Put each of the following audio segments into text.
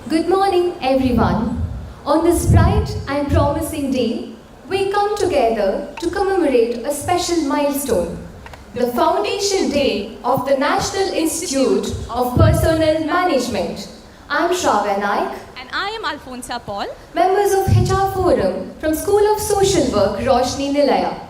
Good morning, everyone. On this bright and promising day, we come together to commemorate a special milestone, the Foundation Day of the National Institute of Personnel Management. I'm Shravya Naik. And I am Alfonsa Paul. Members of HR Forum from School of Social Work, Roshni Nilaya.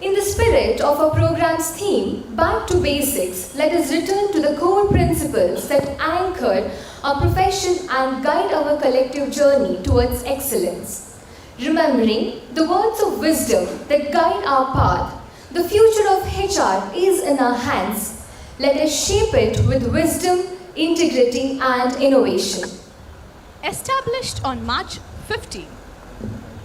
In the spirit of our program's theme, Back to Basics, let us return to the core principles that anchor our profession and guide our collective journey towards excellence. Remembering the words of wisdom that guide our path, the future of HR is in our hands. Let us shape it with wisdom, integrity, and innovation. Established on March 15,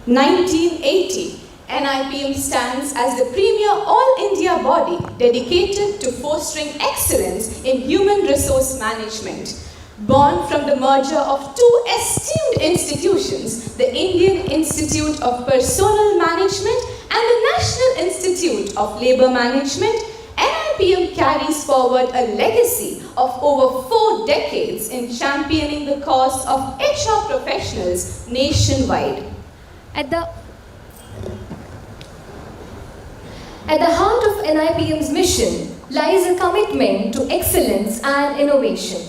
1980, NIPM stands as the premier all-India body dedicated to fostering excellence in human resource management. Born from the merger of two esteemed institutions, the Indian Institute of Personnel Management and the National Institute of Labour Management, NIPM carries forward a legacy of over 4 decades in championing the cause of HR professionals nationwide. At the heart of NIPM's mission lies a commitment to excellence and innovation.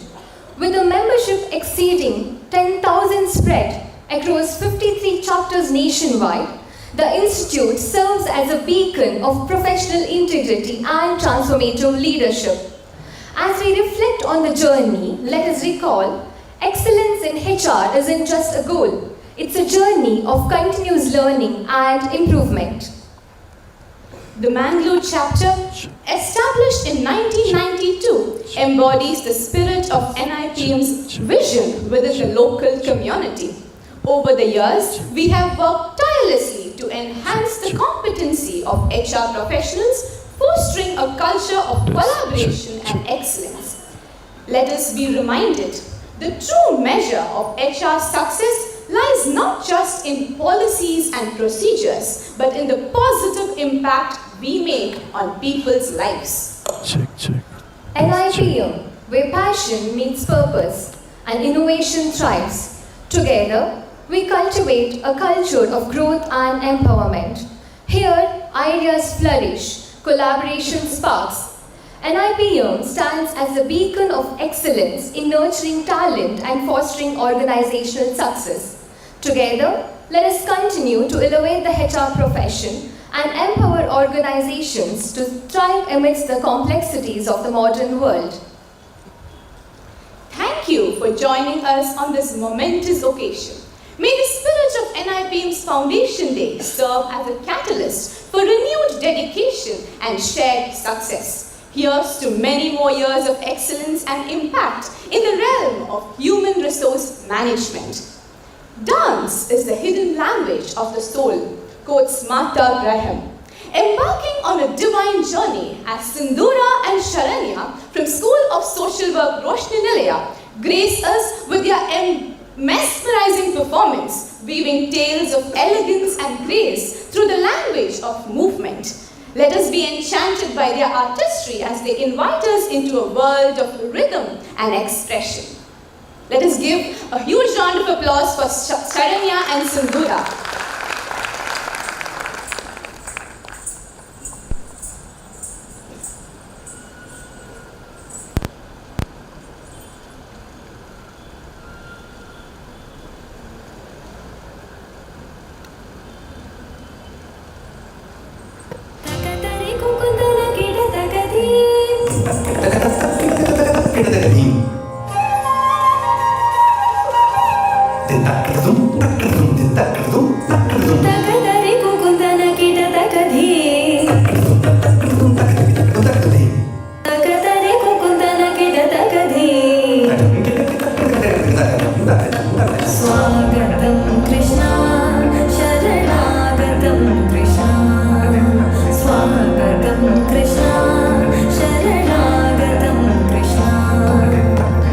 With a membership exceeding 10,000 spread across 53 chapters nationwide, the Institute serves as a beacon of professional integrity and transformative leadership. As we reflect on the journey, let us recall, excellence in HR isn't just a goal, it's a journey of continuous learning and improvement. The Mangalore chapter, established in 1992, embodies the spirit of NIPM's vision within the local community. Over the years, we have worked tirelessly to enhance the competency of HR professionals, fostering a culture of collaboration and excellence. Let us be reminded, the true measure of HR success lies not just in policies and procedures, but in the positive impact we make on people's lives. NIPM, where passion meets purpose and innovation thrives. Together, we cultivate a culture of growth and empowerment. Here, ideas flourish, collaboration sparks. NIPM stands as a beacon of excellence in nurturing talent and fostering organizational success. Together, let us continue to elevate the HR profession and empower organizations to thrive amidst the complexities of the modern world. Thank you for joining us on this momentous occasion. May the spirit of NIPM's Foundation Day serve as a catalyst for renewed dedication and shared success. Here's to many more years of excellence and impact in the realm of human resource management. Dance is the hidden language of the soul, quotes Mata Graham. Embarking on a divine journey as Sindhura and Sharanya from School of Social Work Roshni Nilaya grace us with their mesmerizing performance, weaving tales of elegance and grace through the language of movement. Let us be enchanted by their artistry as they invite us into a world of rhythm and expression. Let us give a huge round of applause for Sharanya and Sindhura.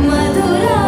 Mudhura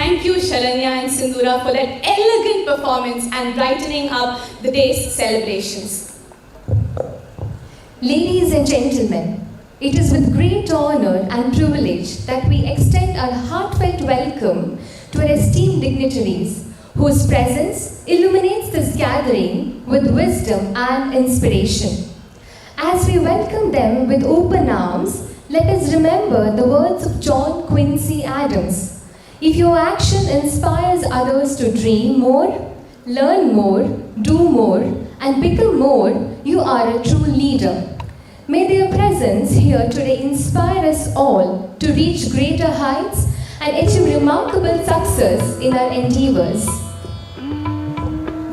Thank you, Sharanya and Sindhura, for that elegant performance and brightening up the day's celebrations. Ladies and gentlemen, it is with great honor and privilege that we extend our heartfelt welcome to our esteemed dignitaries whose presence illuminates this gathering with wisdom and inspiration. As we welcome them with open arms, let us remember the words of John Quincy Adams. If your action inspires others to dream more, learn more, do more, and become more, you are a true leader. May their presence here today inspire us all to reach greater heights and achieve remarkable success in our endeavors.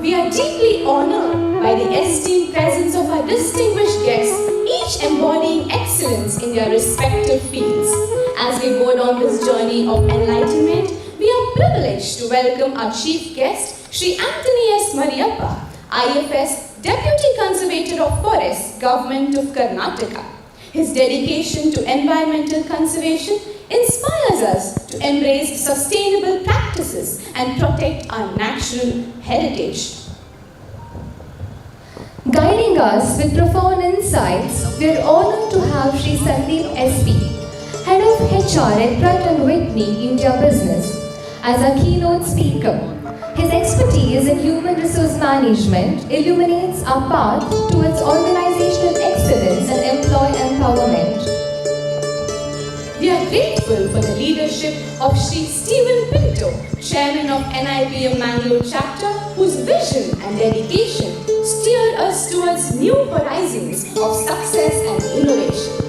We are deeply honored by the esteemed presence of our distinguished guests, each embodying excellence in their respective fields. As we go on this journey of enlightenment, we are privileged to welcome our chief guest, Sri Anthony S. Mariappa, IFS Deputy Conservator of Forests, Government of Karnataka. His dedication to environmental conservation inspires us to embrace sustainable practices and protect our natural heritage. Guiding us with profound insights, we are honored to have Sri Sandeep SP, Head of HR at Pratt & Whitney India Business, as our keynote speaker. His expertise in human resource management illuminates our path towards organizational excellence and employee empowerment. We are grateful for the leadership of Sri Stephen Pinto, Chairman of NIPM Mangalore Chapter, whose vision and dedication steer us towards new horizons of success and innovation.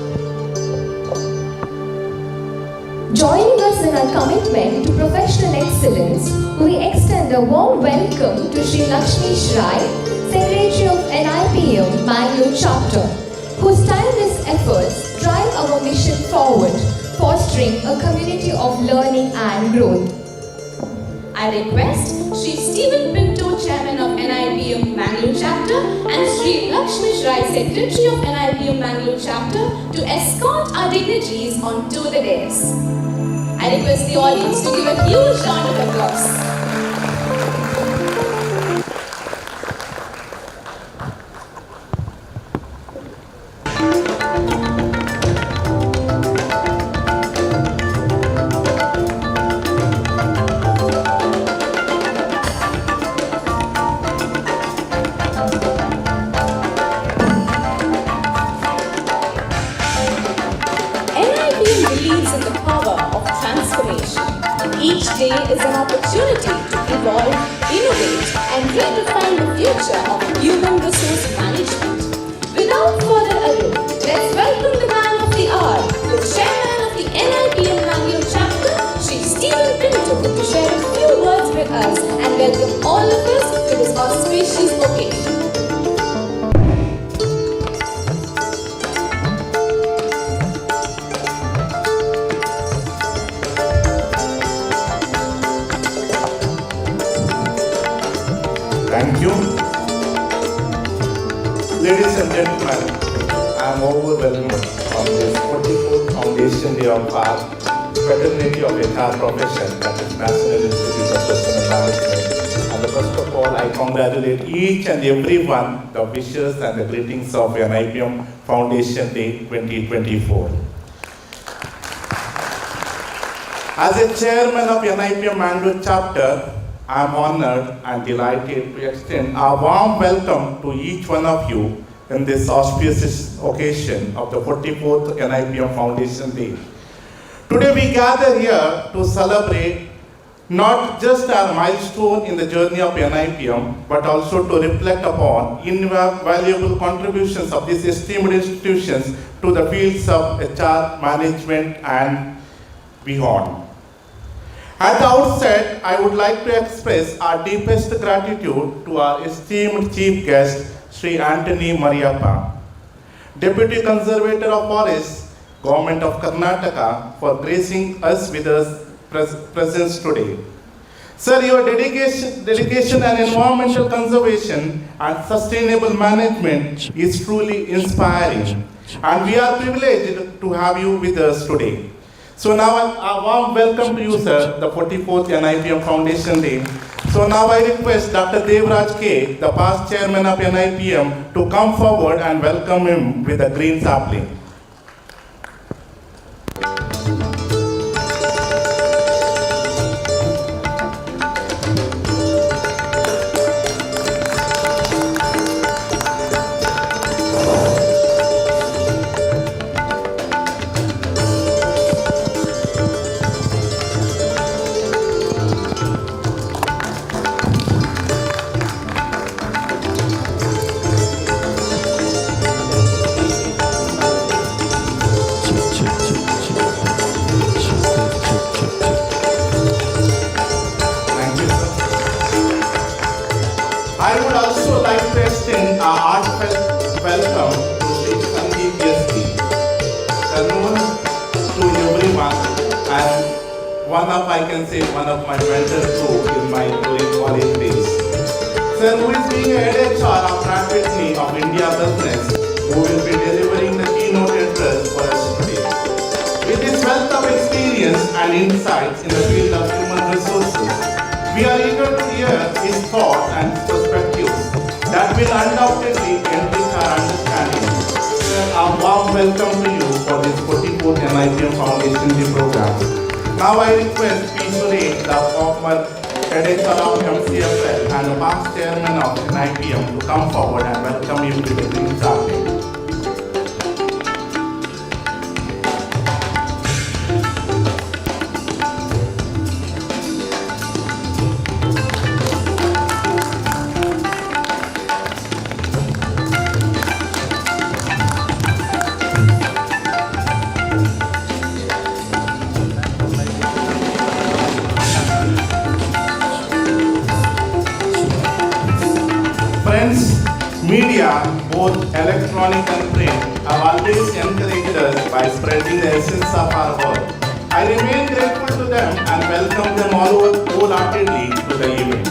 Joining us in our commitment to professional excellence, we extend a warm welcome to Sri Lakshmi Rai, Secretary of NIPM Mangalore Chapter, whose tireless efforts drive our mission forward, fostering a community of learning and growth. I request Sri Stephen Pinto, Chairman of NIPM Mangalore Chapter, and Sri Lakshmi Rai, Secretary of NIPM Mangalore Chapter, to escort our dignitaries onto the dais. I request the audience to give a huge round of applause. day is an opportunity to evolve, innovate, and redefine the future of human resource management. Without further ado, let's welcome the man of the hour, the chairman of the NIPM Bangalore chapter, Sri Stephen Pinto, to share a few words with us and welcome all of us to this auspicious occasion. Thank you. Ladies and gentlemen, I am overwhelmed on this 44th Foundation Day of our Fraternity of HR Profession, that is National Institute of Personnel Management. And first of all, I congratulate each and every one, the wishes and the greetings of NIPM Foundation Day 2024. As a chairman of NIPM Bangalore chapter, I am honored and delighted to extend a warm welcome to each one of you in this auspicious occasion of the 44th NIPM Foundation Day. Today we gather here to celebrate not just our milestone in the journey of NIPM, but also to reflect upon invaluable contributions of these esteemed institutions to the fields of HR management and beyond. At the outset, I would like to express our deepest gratitude to our esteemed chief guest, Sri Anthony Mariappa, Deputy Conservator of Forests, Government of Karnataka, for gracing us with his presence today. Sir, your dedication and environmental conservation and sustainable management is truly inspiring, and we are privileged to have you with us today. So now a warm welcome to you, sir, the 44th NIPM Foundation Day. So now I request Dr. Devraj K, the past chairman of NIPM, to come forward and welcome him with a green sapling. I would also like to extend a heartfelt welcome to Sri Sandeep Yasti, known to everyone and one of my mentors too in my during college days. Sir, who is being a head HR of Pratt Whitney of India Business, who will be delivering the keynote address for us today. With his wealth of experience and insights in the field of human resources, we are eager to hear his thoughts and perspectives that will undoubtedly enrich our understanding. Sir, a warm welcome to you for this 44th NIPM Foundation Day program. Now I request P. Suresh, the former editor of MCFL and the past chairman of NIPM, to come forward and welcome you to the green sapling. Friends, media, both electronic and print, have always encouraged us by spreading the essence of our work. I remain grateful to them and welcome them wholeheartedly to the event.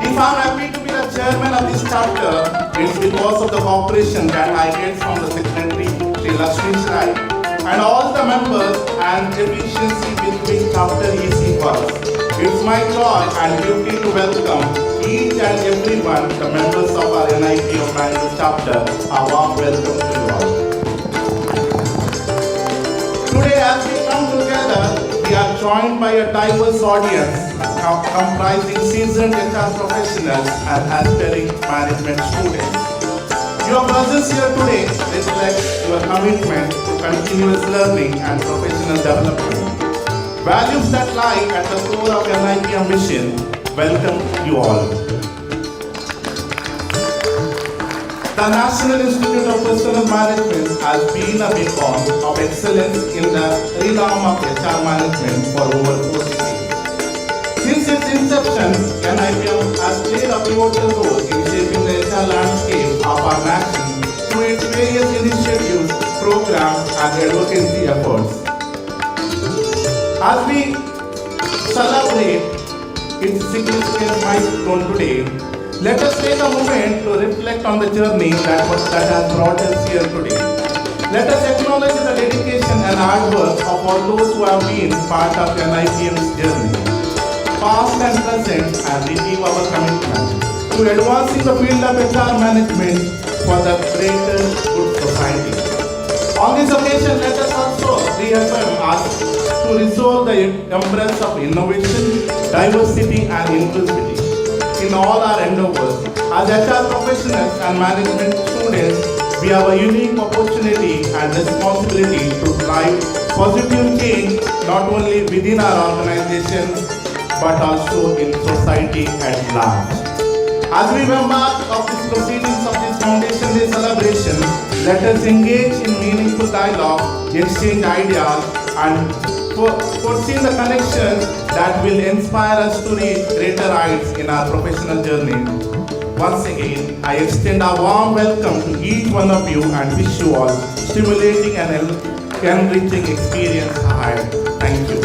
If I'm happy to be the chairman of this chapter, it's because of the cooperation that I get from the secretary, Sri Lakshmi Shrai, and all the members and efficiency with which chapter EC works. It's my joy and duty to welcome each and every one, the members of our NIPM Bangalore chapter. A warm welcome to you all. Today, as we come together, we are joined by a diverse audience comprising seasoned HR professionals and aspiring management students. Your presence here today reflects your commitment to continuous learning and professional development. Values that lie at the core of NIPM mission welcome you all. The National Institute of Personnel Management has been a beacon of excellence in the realm of HR management for over 40 years. Since its inception, NIPM has played a pivotal role in shaping the HR landscape of our nation through its various initiatives, programs, and advocacy efforts. As we celebrate its significant milestone today, let us take a moment to reflect on the journey that has brought us here today. Let us acknowledge the dedication and hard work of all those who have been part of NIPM's journey, past and present, and renew our commitment to advancing the field of HR management for the greater good society. On this occasion, let us also reaffirm us to resolve the embrace of innovation, diversity, and inclusivity in all our endeavors. As HR professionals and management students, we have a unique opportunity and responsibility to drive positive change not only within our organization but also in society at large. As we embark of these proceedings of this Foundation Day celebration, let us engage in meaningful dialogue, exchange ideas, and foresee the connections that will inspire us to reach greater heights in our professional journey. Once again, I extend a warm welcome to each one of you and wish you all stimulating and enriching experience ahead. Thank you.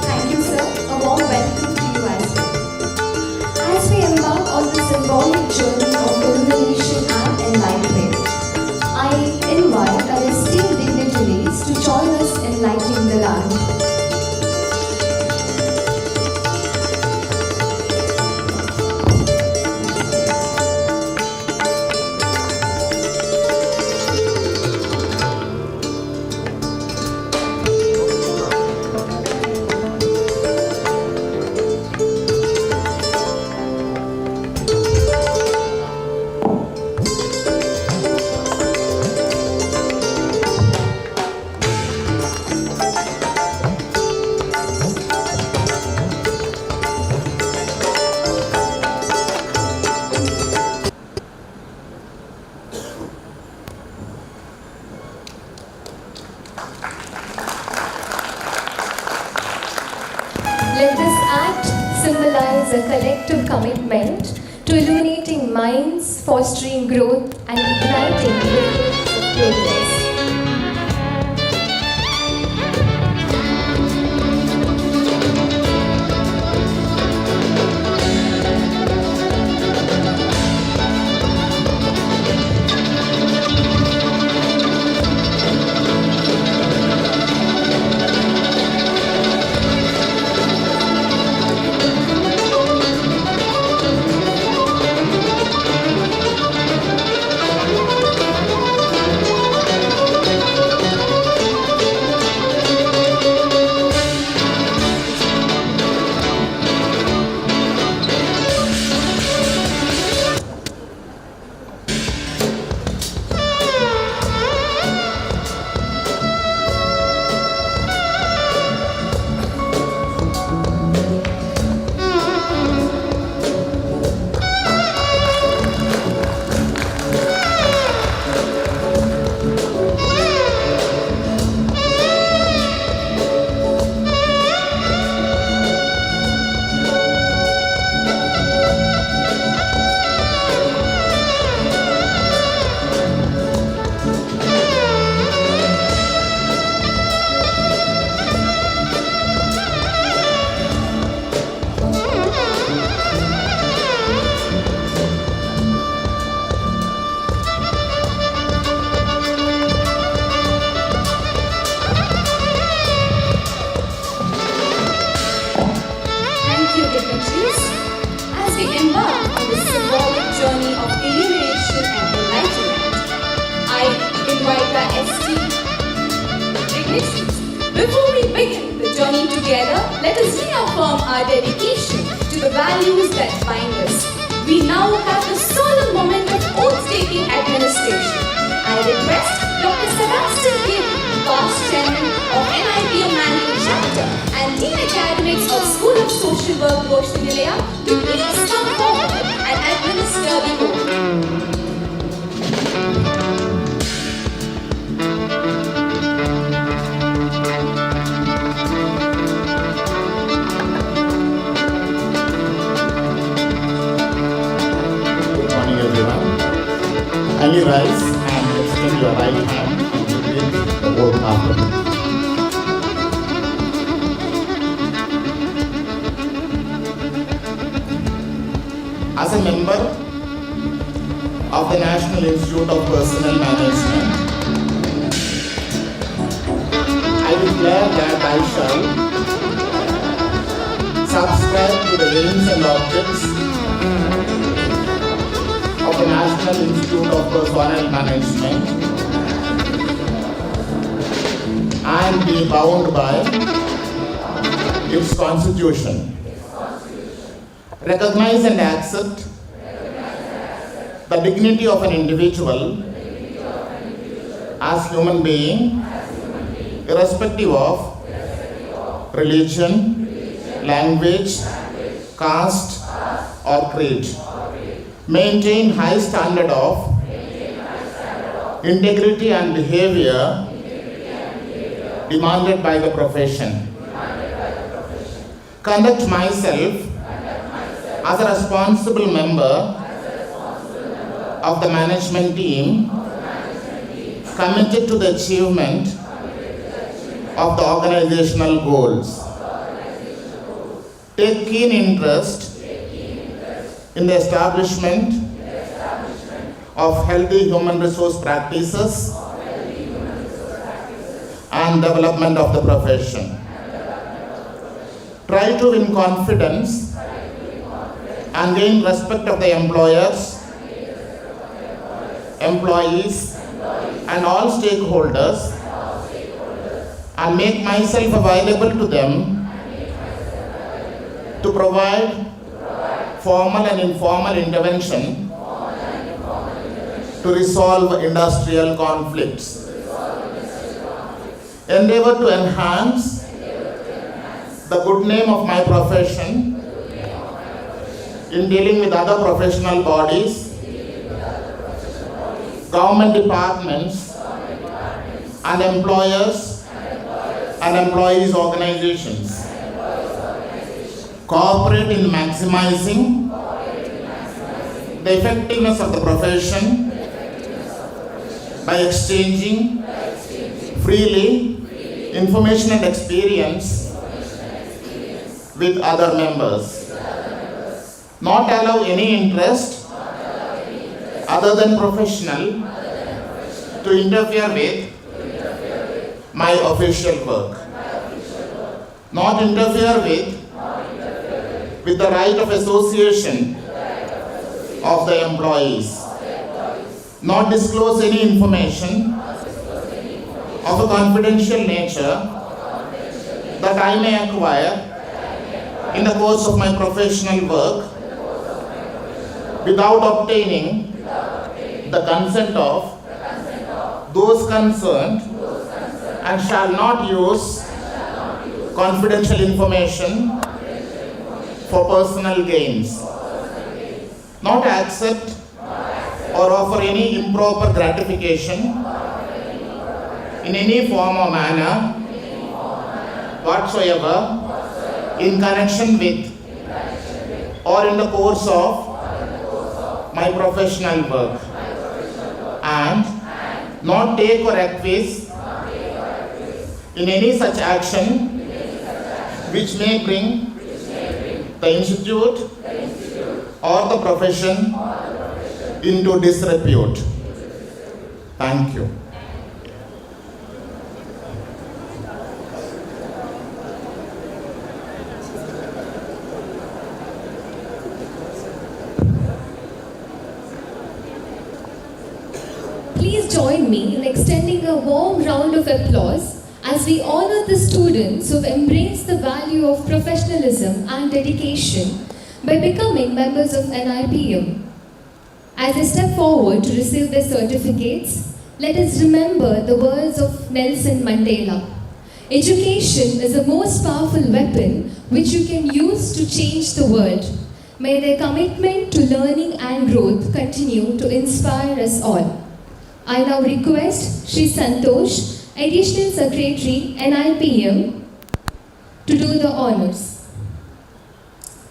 Thank you, sir. A warm welcome to you as well. As we embark on this symbolic journey of illumination and enlightenment, I invite our esteemed dignitaries to join us in lighting the lamp. Let this act symbolize a collective commitment to illuminating minds, fostering growth, and igniting ripples of progress. Before we begin the journey together, let us reaffirm our dedication to the values that bind us. We now have the solemn moment of oath-taking administration. I request Dr. Sebastian Kim, past chairman of NIPM Manual Chapter and Dean Academics of School of Social Work, Nilayya, to please come forward and administer the oath. Kindly rise and extend your right hand and repeat the oath after me. As a member of the National Institute of Personnel Management, I declare that I shall subscribe to the aims and objects of the National Institute of Personnel Management and be bound by its constitution. Recognize and accept the dignity of an individual as human being, irrespective of religion, language, caste, or creed. Maintain high standard of integrity and behavior demanded by the profession. Conduct myself as a responsible member of the management team committed to the achievement of the organizational goals. Take keen interest in the establishment of healthy human resource practices and development of the profession. Try to win confidence and gain respect of the employers, employees, and all stakeholders, and make myself available to them to provide formal and informal intervention to resolve industrial conflicts. Endeavor to enhance the good name of my profession in dealing with other professional bodies, government departments, and employers and employees' organizations. Cooperate in maximizing the effectiveness of the profession by exchanging freely information and experience with other members. Not allow any interest other than professional to interfere with my official work. Not interfere with the right of association of the employees. Not disclose any information of a confidential nature that I may acquire in the course of my professional work without obtaining the consent of those concerned, and shall not use confidential information for personal gains. Not accept or offer any improper gratification in any form or manner whatsoever in connection with or in the course of my professional work, and not take or acquiesce in any such action which may bring the institute or the profession into disrepute. Thank you. Please join me in extending a warm round of applause as we honor the students who've embraced the value of professionalism and dedication by becoming members of NIPM. As they step forward to receive their certificates, let us remember the words of Nelson Mandela. Education is the most powerful weapon which you can use to change the world. May their commitment to learning and growth continue to inspire us all. I now request Shri Santosh, Additional Secretary, NIPM, to do the honors.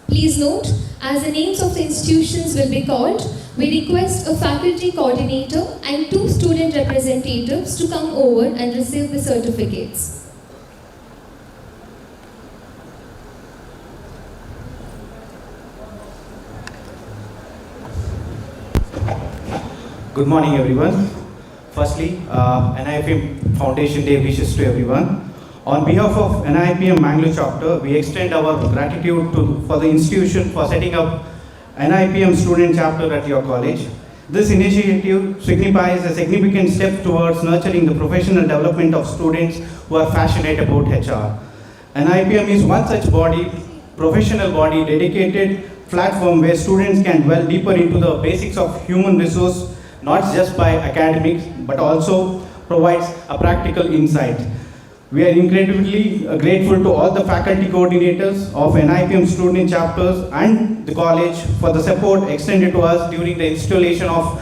Please note, as the names of the institutions will be called, we request a faculty coordinator and 2 student representatives to come over and receive the certificates. Good morning, everyone. Firstly, NIPM Foundation Day wishes to everyone. On behalf of NIPM Mangalore chapter, we extend our gratitude for the institution for setting up NIPM student chapter at your college. This initiative signifies a significant step towards nurturing the professional development of students who are passionate about HR. NIPM is one such body, professional body, dedicated platform where students can dwell deeper into the basics of human resource, not just by academics, but also provides a practical insight. We are incredibly grateful to all the faculty coordinators of NIPM student chapters and the college for the support extended to us during the installation of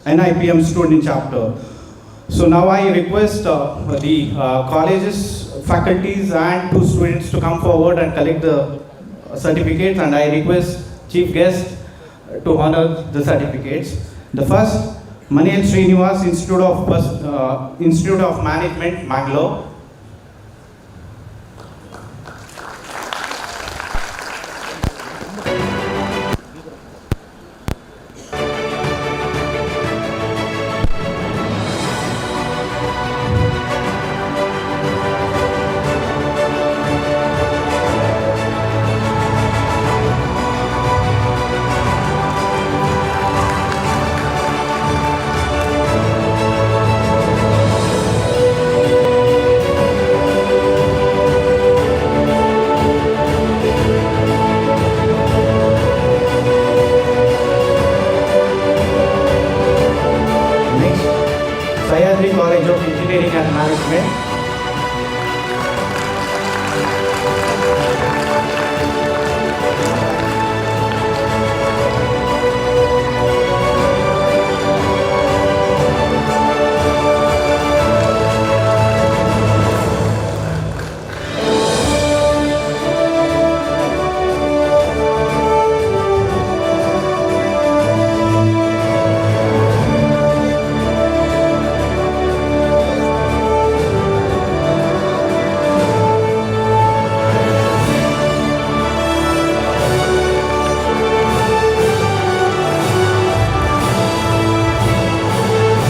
NIPM student chapter. So now I request the college's faculties and 2 students to come forward and collect the certificates, and I request chief guest to honor the certificates. The first, Maniel Srinivas, Institute of Management, Mangalore. College of Engineering and Management.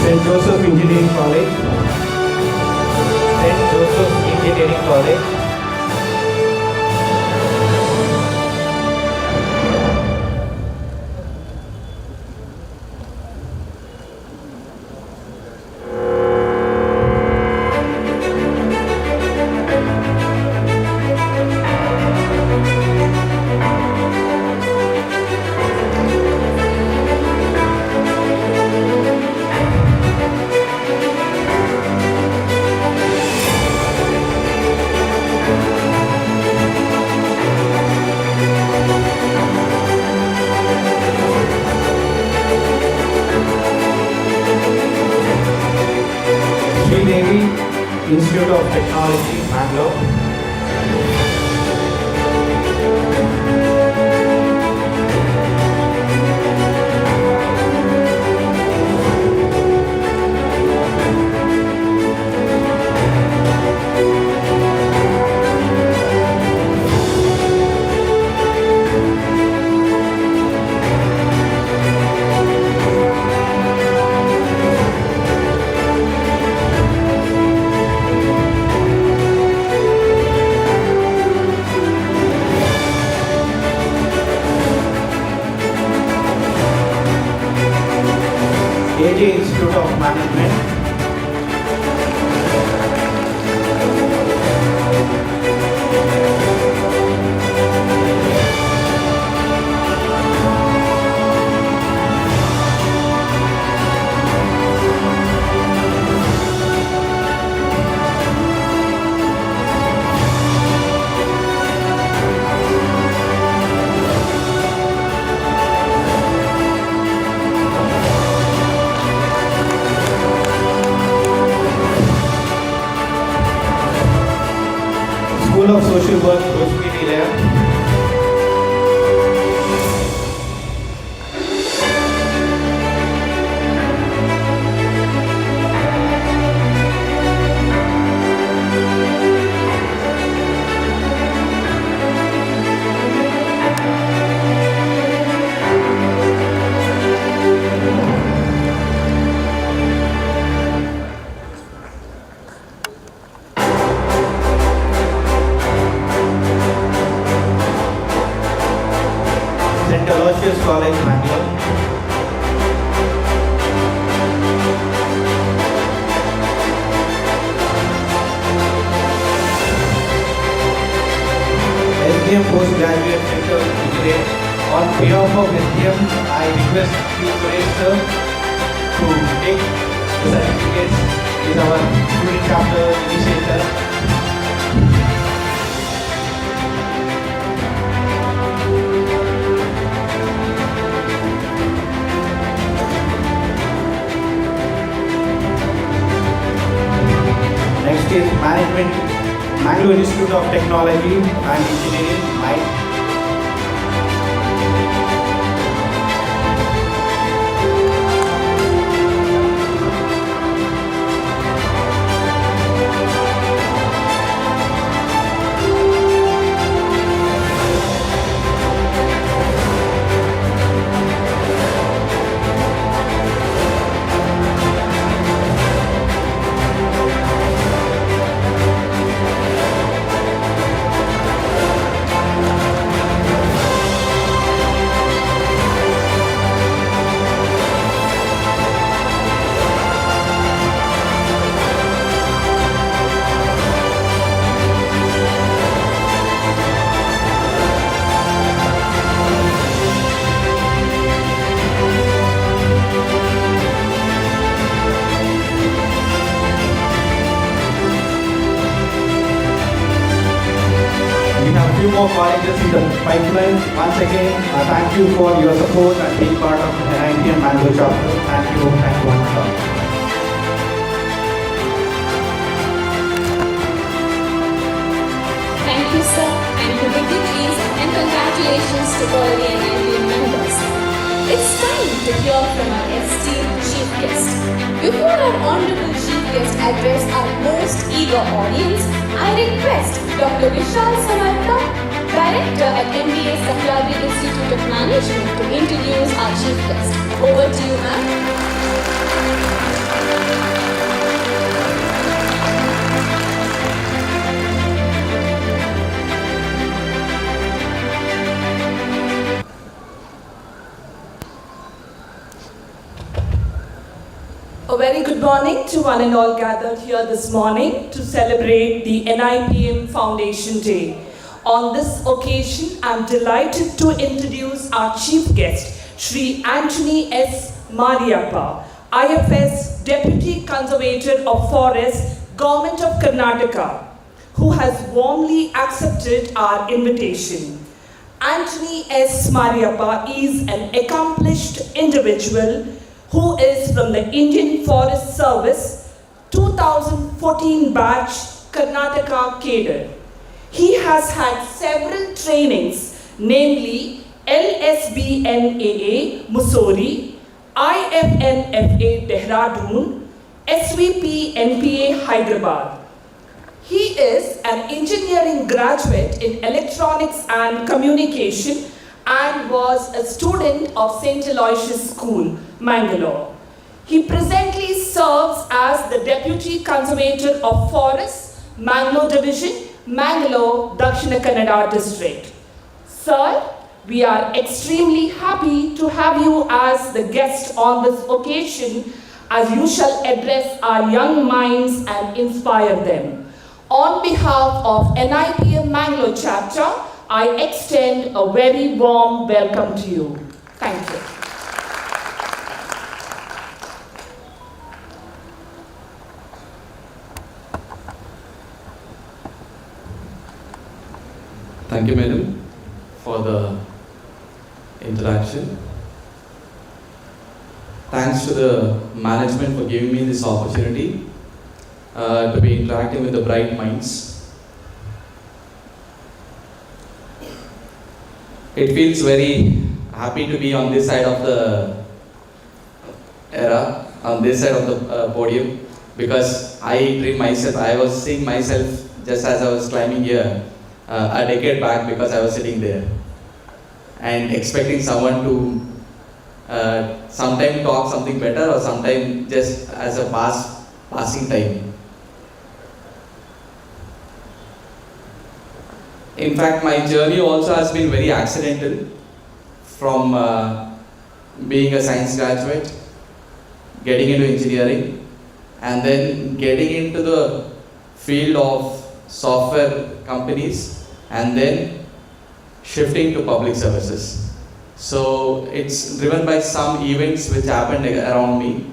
St. Joseph Engineering College. St. Joseph Engineering College. Institute of Technology, Bangalore. AJ Institute of Management. Social Work, Roshni Nilaya. St. Aloysius College, Bangalore. SDM Postgraduate Center, Engineering. On behalf of SDM, I request you Suresh sir to take the certificates. Is our student chapter initiator. Next is Management, Mangalore Institute of Technology and Engineering, MITE. We have few more colleges in the pipeline. Once again, thank you for your support and being part of the NIPM Bangalore chapter. Thank you once again. Thank you, sir, and congratulations to all the NIPM members. It's time to hear from our esteemed chief guest. Before our honorable chief guest address our most eager audience, I request Dr. Vishal Samartha, Director at MBA Sahyadri Institute of Management, to introduce our chief guest. Over to you, ma'am. A very good morning to one and all gathered here this morning to celebrate the NIPM Foundation Day. On this occasion, I'm delighted to introduce our chief guest, Shri Anthony S. Mariappa, IFS Deputy Conservator of Forests, Government of Karnataka, who has warmly accepted our invitation. Anthony S. Mariappa is an accomplished individual who is from the Indian Forest Service 2014 batch Karnataka cadre. He has had several trainings, namely LSBNAA Mussoorie, IFNFA Dehradun, SVP NPA Hyderabad. He is an engineering graduate in electronics and communication and was a student of St. Aloysius School, Mangalore. He presently serves as the Deputy Conservator of Forests, Mangalore Division, Mangalore, Dakshina Kannada District. Sir, we are extremely happy to have you as the guest on this occasion, as you shall address our young minds and inspire them. On behalf of NIPM Mangalore chapter, I extend a very warm welcome to you. Thank you. Thank you, madam, for the interaction. Thanks to the management for giving me this opportunity to be interacting with the bright minds. It feels very happy to be on this side of the era, on this side of the podium, because I dream myself, I was seeing myself just as I was climbing here a decade back, because I was sitting there and expecting someone to sometime talk something better, or sometime just as a passing time. In fact, my journey also has been very accidental, from being a science graduate, getting into engineering, and then getting into the field of software companies, and then shifting to public services. So it's driven by some events which happened around me.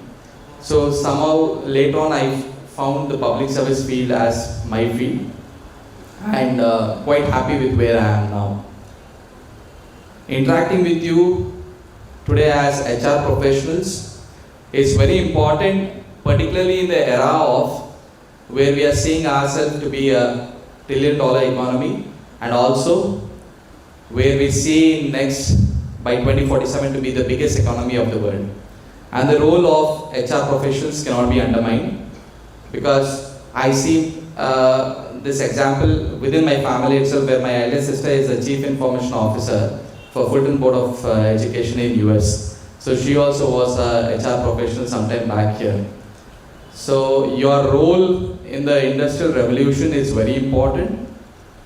So somehow later on I found the public service field as my field, and quite happy with where I am now. Interacting with you today as HR professionals is very important, particularly in the era of where we are seeing ourselves to be a $1 trillion economy, and also where we see next by 2047 to be the biggest economy of the world. And the role of HR professionals cannot be undermined, because I see this example within my family itself, where my eldest sister is a chief information officer for Fulton Board of Education in US. So she also was a HR professional sometime back here. So your role in the industrial revolution is very important,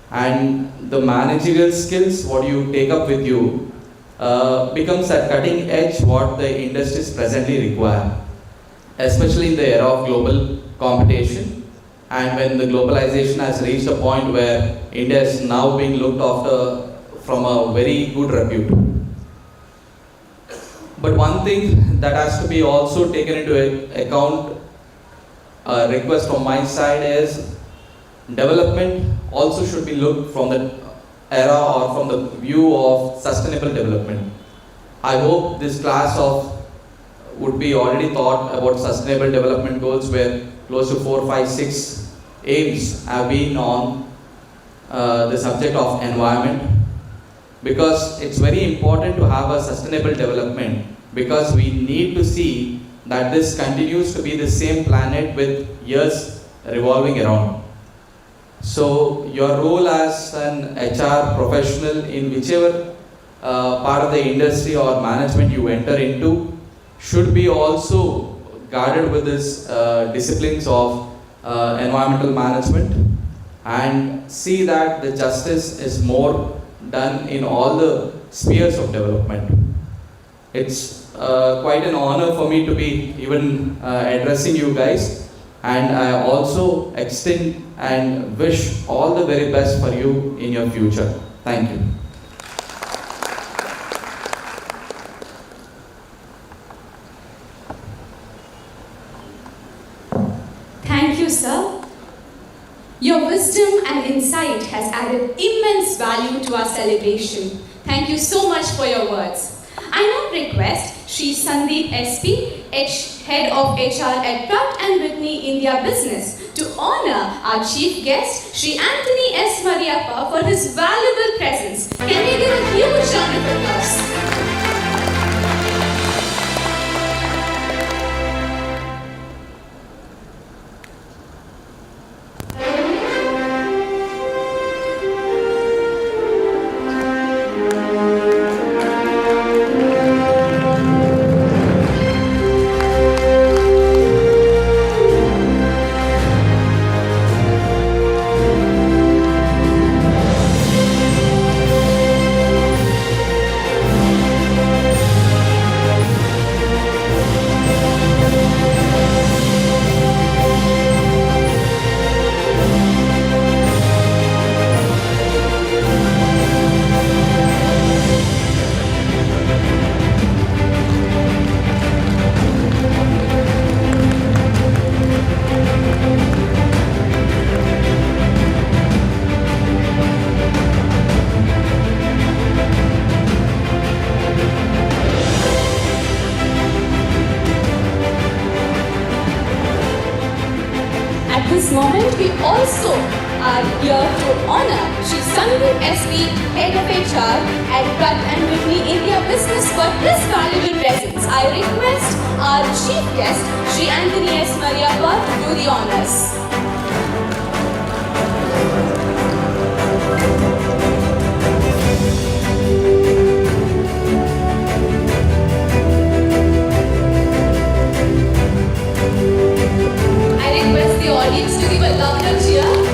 and the managerial skills what you take up with you becomes a cutting edge what the industries presently require, especially in the era of global competition, and when the globalization has reached a point where India is now being looked after from a very good repute. But one thing that has to be also taken into account, a request from my side, is development also should be looked from the era or from the view of sustainable development. I hope this class would be already thought about sustainable development goals, where close to 4, 5, 6 aims have been on the subject of environment, because it's very important to have a sustainable development, because we need to see that this continues to be the same planet with years revolving around. So your role as an HR professional in whichever part of the industry or management you enter into should be also guarded with this disciplines of environmental management, and see that the justice is more done in all the spheres of development. It's quite an honor for me to be even addressing you guys, and I also extend and wish all the very best for you in your future. Thank you. Thank you, sir. Your wisdom and insight has added immense value to our celebration. Thank you so much for your words. I now request Shri Sandeep SP, Head of HR at Pratt & Whitney India Business, to honor our chief guest, Shri Anthony S. Mariappa, for his valuable presence. Can we give a huge round of applause? At this moment, we also are here to honor Shri Sandeep SV, Head of HR at Pratt and Whitney India Business for this valuable presence. I request our chief guest, Shri Anthony S. Mariappa, to do the honors. I request the audience to give a louder cheer.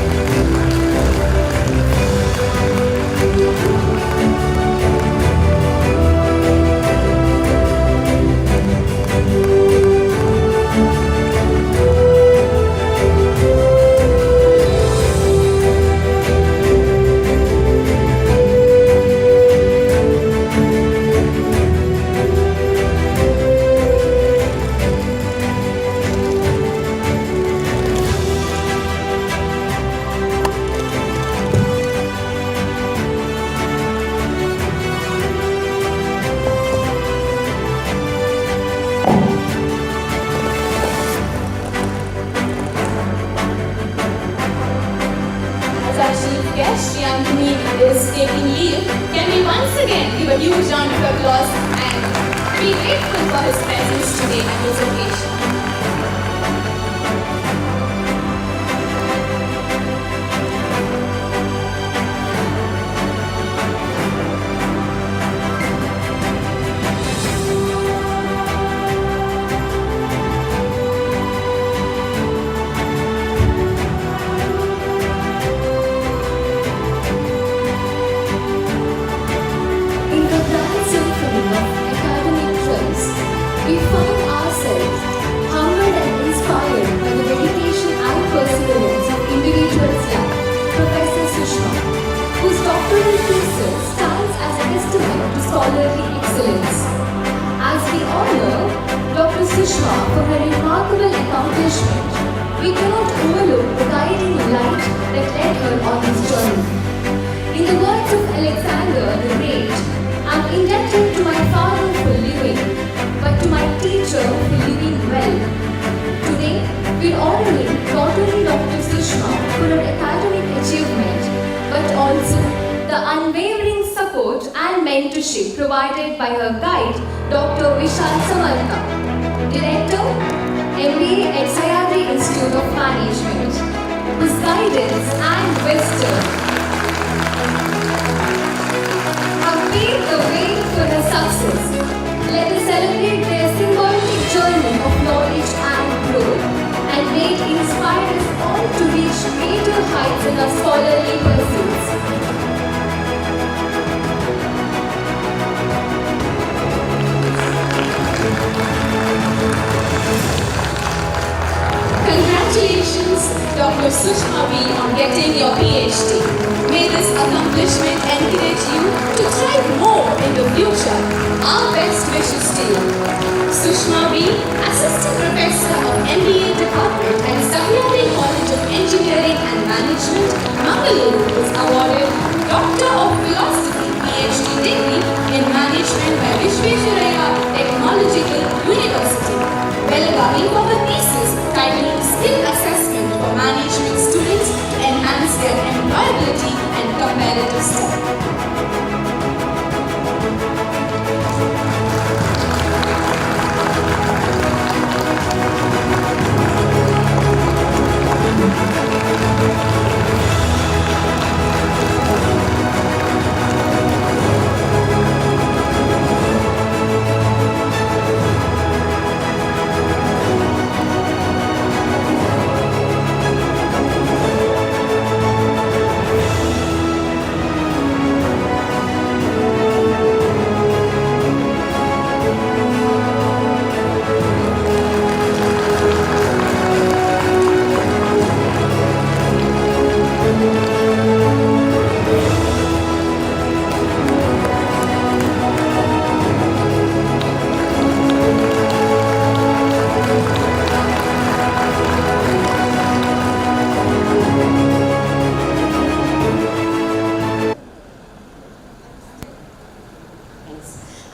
As our chief guest, Shri Anthony is taking leave, can we once again give a huge round of applause and be grateful for his presence today at this occasion. In the grand symphony of academic trends, we find ourselves humbled and inspired by the dedication and perseverance of individuals like Professor Sushma, whose doctoral thesis stands as a testament to scholarly excellence. As we honor Dr. Sushma for her remarkable accomplishment, we cannot overlook the guiding light that led her on this journey. In the words of Alexander the Great, I'm indebted to my father for living, but to my teacher for living well. Today, we're honoring not only Dr. Sushma for her academic achievement, but also the unwavering support and mentorship provided by her guide, Dr. Vishal Samartha, Director, MBA at Sayadri Institute of Management, whose guidance and wisdom have paved the way for her success. Let us celebrate their symbolic journey of knowledge and growth, and may it inspire us all to reach greater heights in our scholarly pursuits. Congratulations, Dr. Sushma V, on getting your PhD. May this accomplishment encourage you to thrive more in the future. Our best wishes to you. Sushma V, Assistant Professor of MBA Department at Sahyadri College of Engineering and Management, Mangalore, is awarded Doctor of Philosophy PhD degree in Management by Visvesvaraya Technological University, Belagavi, for her thesis titled Skill Assessment for Management Students to Enhance Their Employability and Comparative Strength.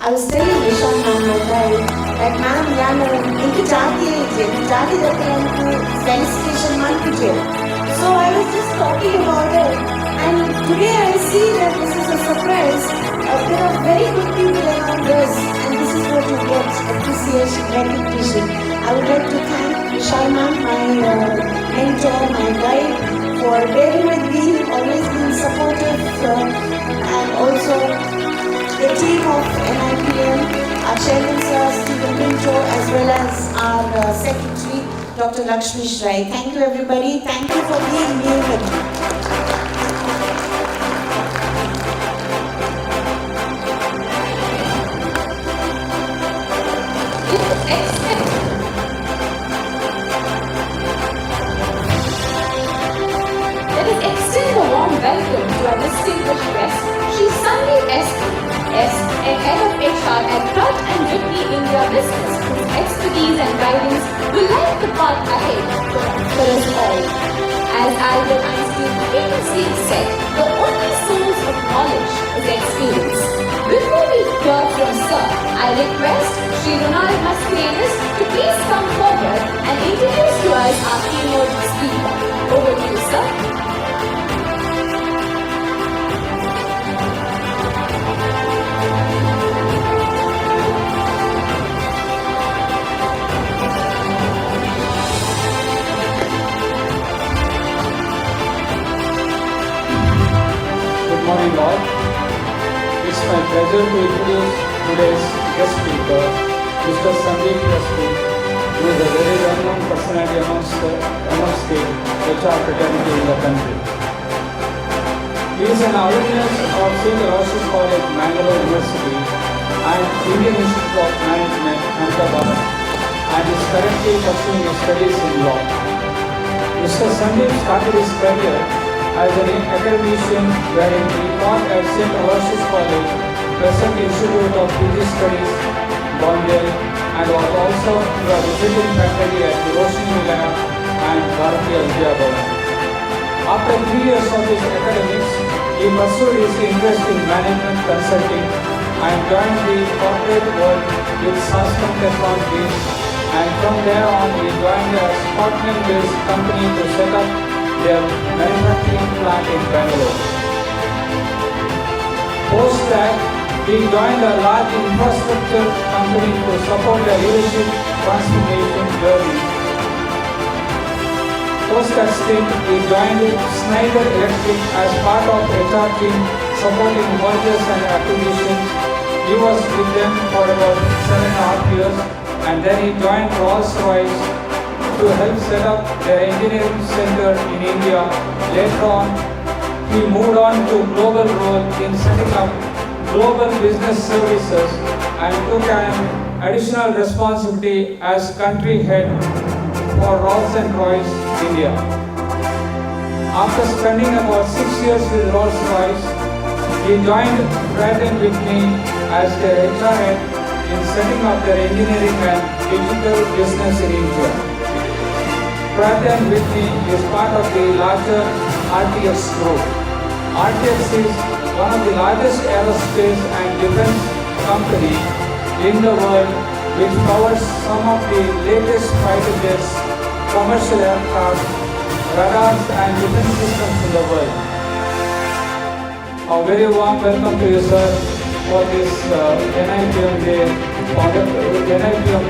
I was telling Nishan ma'am one day that ma'am ഞാൻ എനിക്ക് ജാതി ജാതി തൊട്ട് എനിക്ക് felicitation മാറ്റിച്ചു So I was just talking about it, and today I see that this is a surprise. There are very good people around us, and this is what you get: appreciation, recognition. I would like to thank Vishal ma'am, my mentor, my guide, for bearing with me, always being supportive, and also the team of NIPM, our chairman sir, Stephen Pinto, as well as our secretary, Dr. Lakshmi Rai. Thank you everybody. Thank you for being human. Let us extend a warm welcome to our distinguished guest, Shri Sandeep S, a head of HR at Pratt and Whitney India Business, whose expertise and guidance will light the path ahead for us all. As Albert Einstein famously said, the only source of knowledge is experience. Before we hear from Sir, I request Shri Ronald Mascarenas to please come forward and introduce to us our keynote speaker. Over to you, sir. Good morning all. It's my pleasure to introduce today's guest speaker, Mr. Sandeep S, who is a very well-known personality amongst the HR fraternity in the country. He is an alumnus of St. Aloysius College, Mangalore University and Indian Institute of Management, Ahmedabad, and is currently pursuing his studies in law. Mr. Sandeep started his career as an academician wherein he taught at St. Aloysius College, present Institute of PG Studies, Bombay, and was also the visiting faculty at Roshni Milana and Bharatiya Vidya Bhavan. After 3 years of his academics, he pursued his interest in management consulting and joined the corporate world with Saskan Technologies, and from there on he joined a Scotland-based company to set up their manufacturing plant in Bangalore. Post that, he joined a large infrastructure company to support their leadership transformation journey. Post that stint, he joined Schneider Electric as part of HR team supporting mergers and acquisitions. He was with them for about 7.5 years, and then he joined Rolls-Royce to help set up their engineering center in India. Later on, he moved on to global role in setting up global business services and took an additional responsibility as country head for Rolls-Royce India. After spending about 6 years with Rolls-Royce, he joined Pratt & Whitney as their HR head in setting up their engineering and digital business in India. Pratt & Whitney is part of the larger RTX group. RTX is one of the largest aerospace and defense company in the world, which covers some of the latest fighter jets, commercial aircraft, radars and defense systems in the world. A very warm welcome to you, sir, for this NIPM Day, NIPM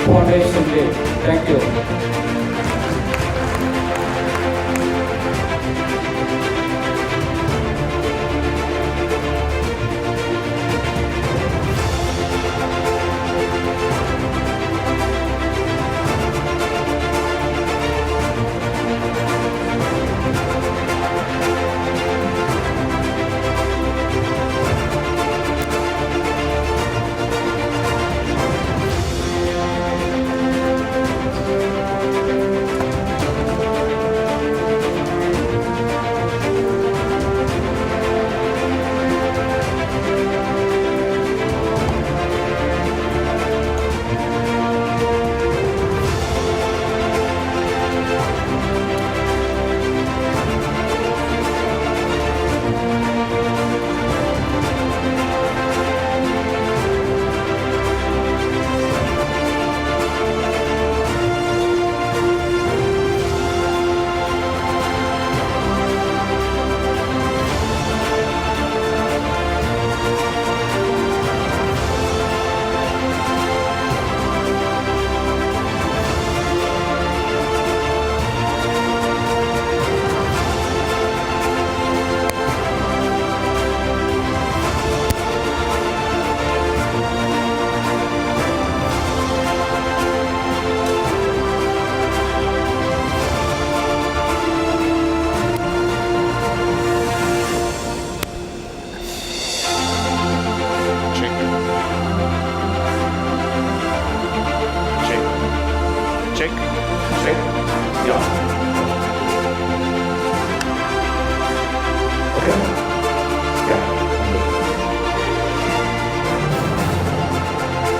Foundation Day. Thank you.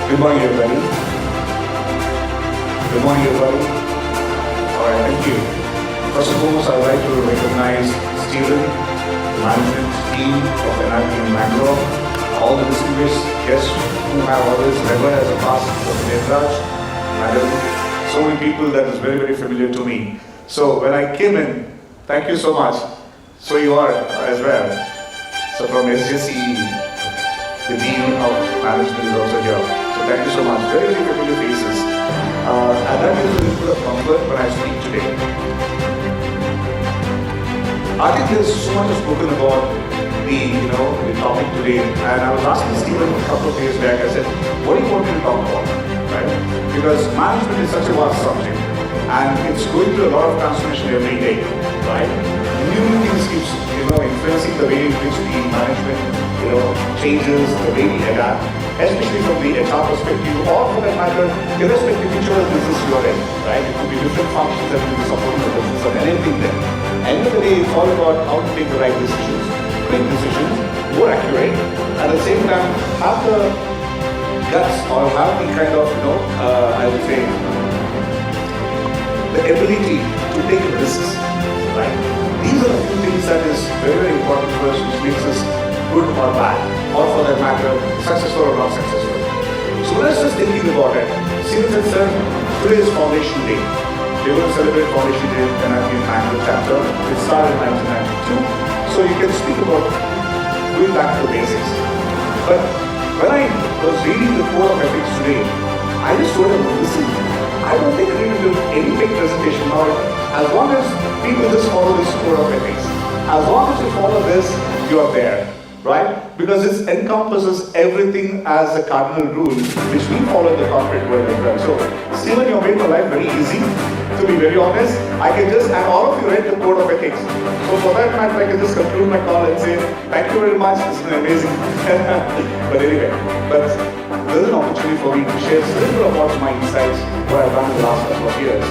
Good morning, everybody. Good morning, everybody. All right, thank you. First and foremost, I'd like to recognize Stephen, the management team of NIPM Bangalore, all the distinguished guests who have always remembered as a past of Netraj, Madam, so many people that is very, very familiar to me. So when I came in, thank you so much. So you are as well. So from SJCE, the Dean of Management is also here. So thank you so much. Very, very familiar faces. And that gives a little bit of comfort when I speak today. I think there's so much spoken about the topic today. And I was asking Stephen a couple of days back, I said, what do you want me to talk about? Right? Because management is such a vast subject. And it's going through a lot of transformation every day. Right? New things keeps influencing the way in which the management changes, the way we adapt, especially from the HR perspective, or for that matter, irrespective of which business you are in, right? It could be different functions that will be supporting the business and anything there. End of the day, it's all about how to take the right decisions, quick decisions, more accurate, at the same time, have the guts or have the kind of, I would say, the ability to take risks, right? These are the few things that is very, very important for us, which makes us good or bad, or for that matter, successful or not successful. So let's just thinking about it. Since it's today is Foundation Day. We're going to celebrate Foundation Day in NIPM Bangalore chapter. It started in 1992. So you can speak about going back to the basics. But when I was reading the code of ethics today, I just told them, listen, I don't think I need to do any big presentation now. As long as people just follow this code of ethics, as long as you follow this, you are there. Right? Because it encompasses everything as a cardinal rule, which we follow in the corporate world as well. So, Stephen, you made my life very easy. To be very honest, I can just, and all of you read the code of ethics. So for that matter, I can just conclude my call and say, thank you very much, this has been amazing. But anyway, there's an opportunity for me to share a little bit about my insights, what I've done in the last couple of years.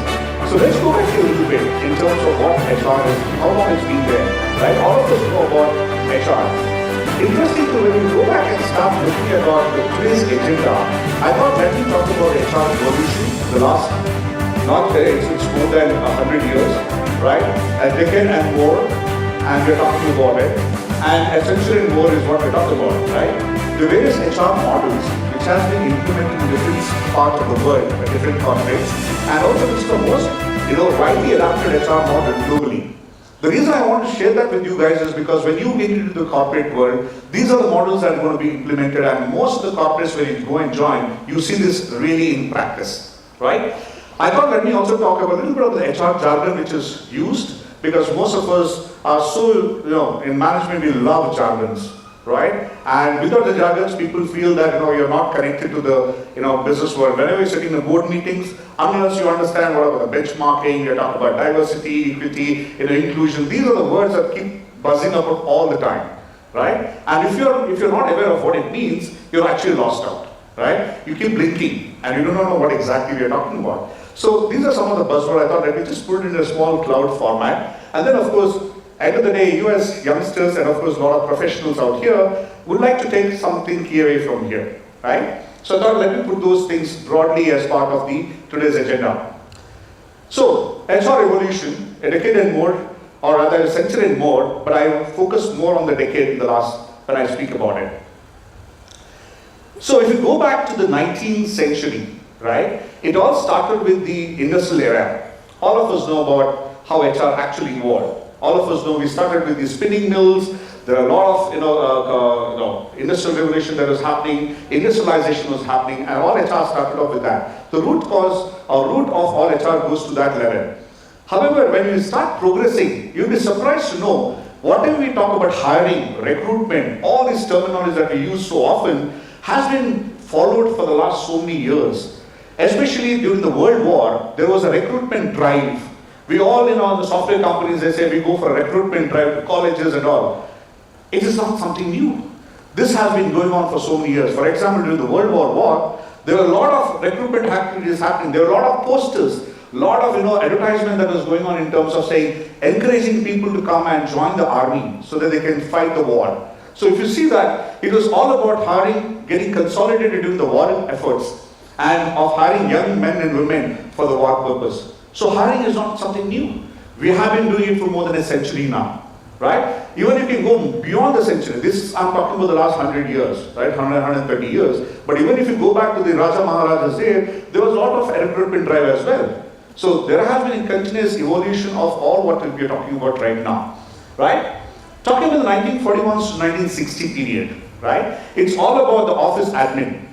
So let's go back a little bit in terms of what HR is, how long it's been there. Right? All of us know about HR. Interesting to when you go back and start looking about today's agenda, I thought let me talk about HR evolution, the last, it's more than 100 years, right? A decade and more, and we're talking about it. And a century and more is what we're talking about, right? The various HR models, which has been implemented in different parts of the world, at different contexts, and also it's the most, widely adopted HR model globally. The reason I want to share that with you guys is because when you get into the corporate world, these are the models that are going to be implemented, and most of the corporates, when you go and join, you see this really in practice, right? I thought let me also talk about a little bit of the HR jargon which is used, because most of us are so, in management we love jargons, right? And without the jargons, people feel that, you're not connected to the, business world. Whenever you're sitting in the board meetings, unless you understand what about the benchmarking, you talk about diversity, equity, inclusion, these are the words that keep buzzing up all the time, right? And if you're not aware of what it means, you're actually lost out, right? You keep blinking and you don't know what exactly we are talking about. So these are some of the buzzwords. I thought let me just put it in a small cloud format. And then of course, end of the day, you as youngsters and of course a lot of professionals out here would like to take something key away from here, right? So I thought let me put those things broadly as part of today's agenda. So, HR evolution, a decade and more, or rather a century and more, but I focus more on the decade in the last when I speak about it. So if you go back to the 19th century, right, it all started with the industrial era. All of us know about how HR actually evolved. All of us know we started with the spinning mills. There are a lot of industrial revolution that was happening, industrialization was happening, and all HR started off with that. The root cause or root of all HR goes to that level. However, when you start progressing, you'll be surprised to know whatever we talk about hiring, recruitment, all these terminologies that we use so often has been followed for the last so many years. Especially during the World War, there was a recruitment drive. We all, the software companies, they say we go for a recruitment drive to colleges and all. It is not something new. This has been going on for so many years. For example, during the World War, there were a lot of recruitment activities happening. There were a lot of posters, a lot of advertisement that was going on in terms of saying, encouraging people to come and join the army so that they can fight the war. So if you see that, it was all about hiring, getting consolidated in the war efforts, and of hiring young men and women for the war purpose. So hiring is not something new. We have been doing it for more than a century now, right? Even if you go beyond the century, this I'm talking about the last 100 years, right? 130 years. But even if you go back to the Raja Maharaja's day, there was a lot of recruitment drive as well. So there has been a continuous evolution of all what we are talking about right now, right? Talking about the 1941 to 1960 period, right? It's all about the office admin.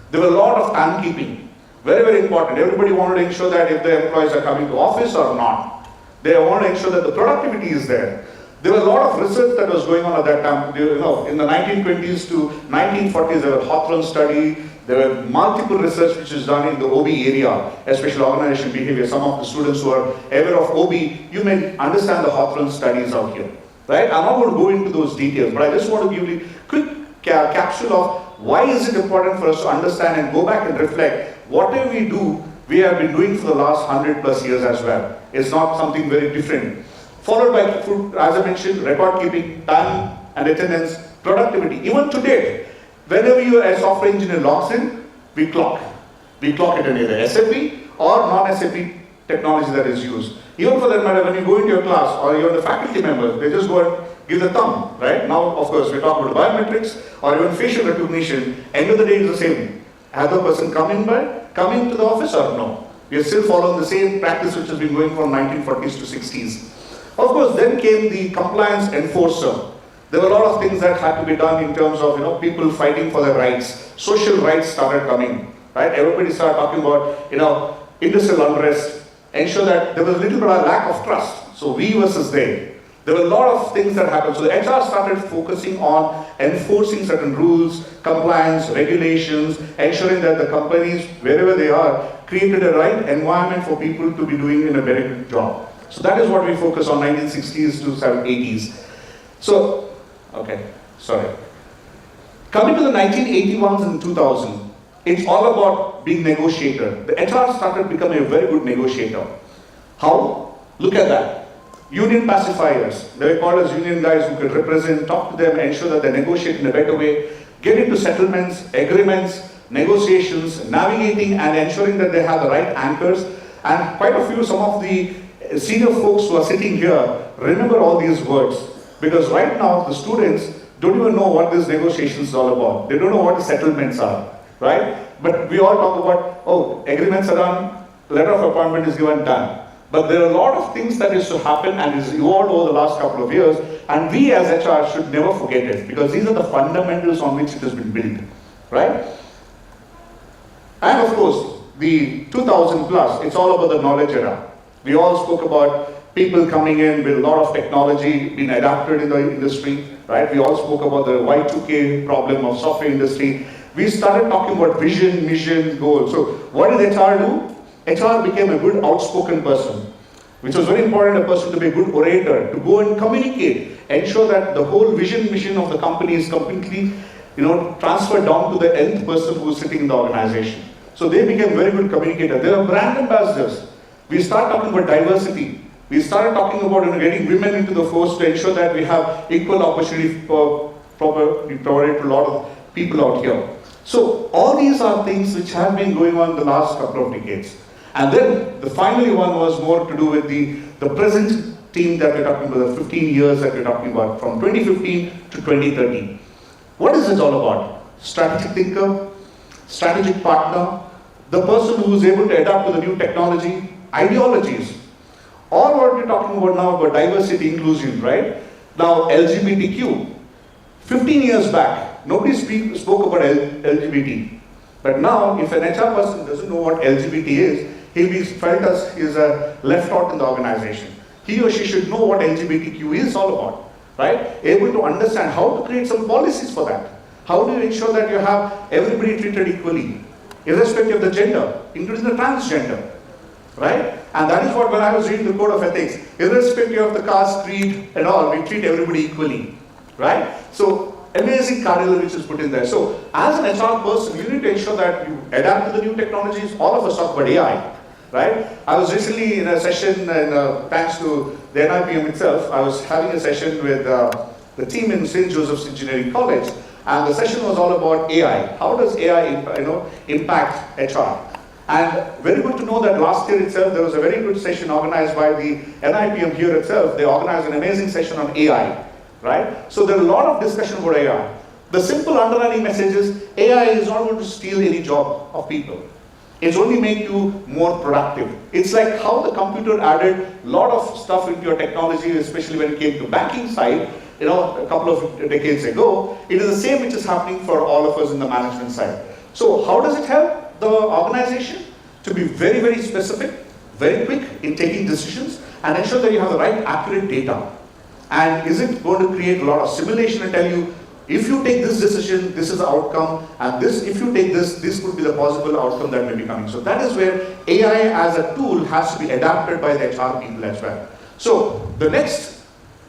There were a lot of timekeeping. Very, very important. Everybody wanted to ensure that if the employees are coming to office or not. They want to ensure that the productivity is there. There were a lot of research that was going on at that time. You know, in the 1920s to 1940s, there were Hawthorne study. There were multiple research which is done in the OB area, especially organization behavior. Some of the students who are aware of OB, you may understand the Hawthorne studies out here, right? I'm not going to go into those details, but I just want to give you a quick capsule of why is it important for us to understand and go back and reflect whatever we do, we have been doing for the last 100 plus years as well. It's not something very different. Followed by, as I mentioned, record keeping, time and attendance, productivity. Even today, whenever you as software engineer logs in, we clock. We clock it in either SAP or non-SAP technology that is used. Even for that matter, when you go into your class or you're the faculty members, they just go and give the thumb, right? Now, of course, we're talking about biometrics or even facial recognition. End of the day is the same. Has the person coming to the office or no? We are still following the same practice which has been going from 1940s to 60s. Of course, then came the compliance enforcer. There were a lot of things that had to be done in terms of people fighting for their rights. Social rights started coming, right? Everybody started talking about industrial unrest, ensure that there was a little bit of lack of trust. So we versus they. There were a lot of things that happened. So the HR started focusing on enforcing certain rules, compliance, regulations, ensuring that the companies, wherever they are, created a right environment for people to be doing in a very good job. So that is what we focus on 1960s to 80s. So, okay, sorry. Coming to the 1981s and 2000, it's all about being negotiator. The HR started becoming a very good negotiator. How? Look at that. Union pacifiers. They were called as union guys who could represent, talk to them, ensure that they negotiate in a better way, get into settlements, agreements, negotiations, navigating and ensuring that they have the right anchors. And quite a few, some of the senior folks who are sitting here, remember all these words. Because right now, the students don't even know what this negotiation is all about. They don't know what the settlements are, right? But we all talk about, oh, agreements are done, letter of appointment is given, done. But there are a lot of things that is to happen and is evolved over the last couple of years, and we as HR should never forget it, because these are the fundamentals on which it has been built, right? And of course, the 2000 plus, it's all about the knowledge era. We all spoke about people coming in with a lot of technology being adapted in the industry, right? We all spoke about the Y2K problem of software industry. We started talking about vision, mission, goals. So what did HR do? HR became a good outspoken person, which was very important, a person to be a good orator, to go and communicate, ensure that the whole vision, mission of the company is completely, transferred down to the nth person who is sitting in the organization. So they became very good communicators. They are brand ambassadors. We start talking about diversity. We started talking about getting women into the force to ensure that we have equal opportunity provided to a lot of people out here. So all these are things which have been going on the last couple of decades. And then the finally one was more to do with the present team that we're talking about, the 15 years that we're talking about, from 2015 to 2030. What is this all about? Strategic thinker, strategic partner, the person who is able to adapt to the new technology, ideologies. All what we're talking about now about diversity, inclusion, right? Now LGBTQ. 15 years back, nobody spoke about LGBT. But now, if an HR person doesn't know what LGBT is, he'll be felt as he's left out in the organization. He or she should know what LGBTQ is all about, right? Able to understand how to create some policies for that. How do you ensure that you have everybody treated equally, irrespective of the gender, including the transgender, right? And that is what, when I was reading the Code of Ethics, irrespective of the caste, creed, and all, we treat everybody equally, right? So, amazing curriculum which is put in there. So, as an HR person, you need to ensure that you adapt to the new technologies. All of us talk about AI, right? I was recently in a session, and thanks to the NIPM itself, I was having a session with the the team in St. Joseph's Engineering College, and the session was all about AI. How does AI impact HR? And very good to know that last year itself, there was a very good session organized by the NIPM here itself. They organized an amazing session on AI, right? So there are a lot of discussion about AI. The simple underlying message is, AI is not going to steal any job of people. It's only make you more productive. It's like how the computer added a lot of stuff into your technology, especially when it came to banking side, a couple of decades ago. It is the same which is happening for all of us in the management side. So how does it help the organization? To be very, very specific, very quick in taking decisions, and ensure that you have the right accurate data. And is it going to create a lot of simulation and tell you, if you take this decision, this is the outcome, and this, if you take this could be the possible outcome that may be coming. So that is where AI as a tool has to be adapted by the HR people as well. So the next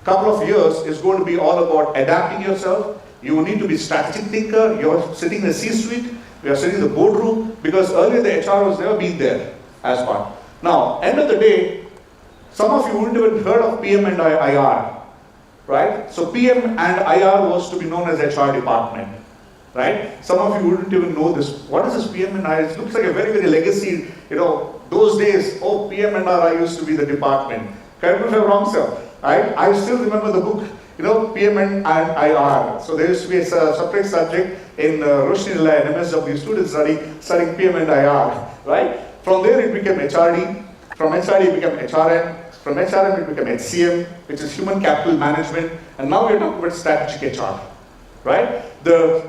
couple of years is going to be all about adapting yourself. You need to be strategic thinker. You're sitting in the C-suite. We are sitting in the boardroom, because earlier the HR was never been there as part. Now, end of the day, some of you wouldn't even heard of PM and IR, right? So PM and IR was to be known as HR department, right? Some of you wouldn't even know this. What is this PM and IR? It looks like a very, very legacy, those days, PM and IR used to be the department. Correct me if I'm wrong, sir. Right? I still remember the book, PM and IR. So there used to be a separate subject in Roshnila and MSW students studying PM and IR, right? From there it became HRD, from HRD it became HRM, from HRM it became HCM, which is Human Capital Management, and now we're talking about strategic HR, right?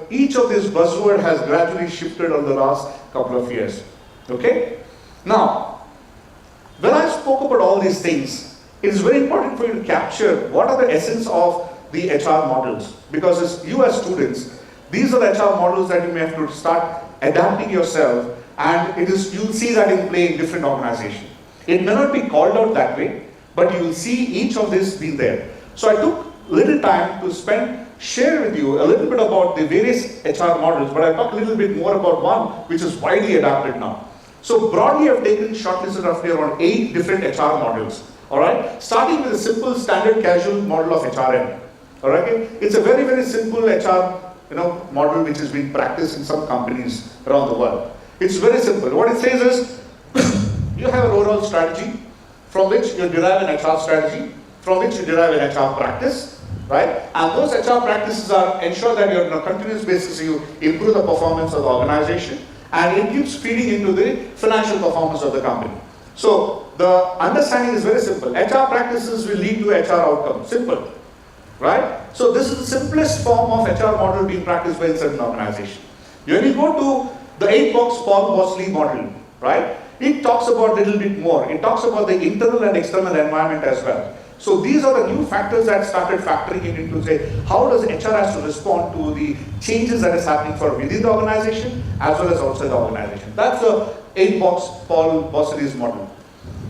Each of these buzzword has gradually shifted over the last couple of years, okay? Now, when I spoke about all these things, it is very important for you to capture what are the essence of the HR models, because as you as students, these are the HR models that you may have to start adapting yourself, and you'll see that in play in different organizations. It may not be called out that way, but you will see each of this being there. So I took little time to share with you a little bit about the various HR models, but I'll talk a little bit more about one which is widely adapted now. So broadly I've taken shortlisted roughly around 8 different HR models. Alright, starting with a simple standard casual model of HRM. Alright, it's a very, very simple HR model which has been practiced in some companies around the world. It's very simple. What it says is, you have an overall strategy from which you derive an HR strategy, from which you derive an HR practice, right? And those HR practices ensure that you're on a continuous basis, you improve the performance of the organization, and it keeps feeding into the financial performance of the company. So the understanding is very simple. HR practices will lead to HR outcomes. Simple, right? So this is the simplest form of HR model being practiced by a certain organization. When you go to the 8-box Paul Bosley model, right? It talks about a little bit more. It talks about the internal and external environment as well. So these are the new factors that started factoring into say, how does HR has to respond to the changes that is happening for within the organization as well as outside the organization. That's the 8-box Paul Bosley's model.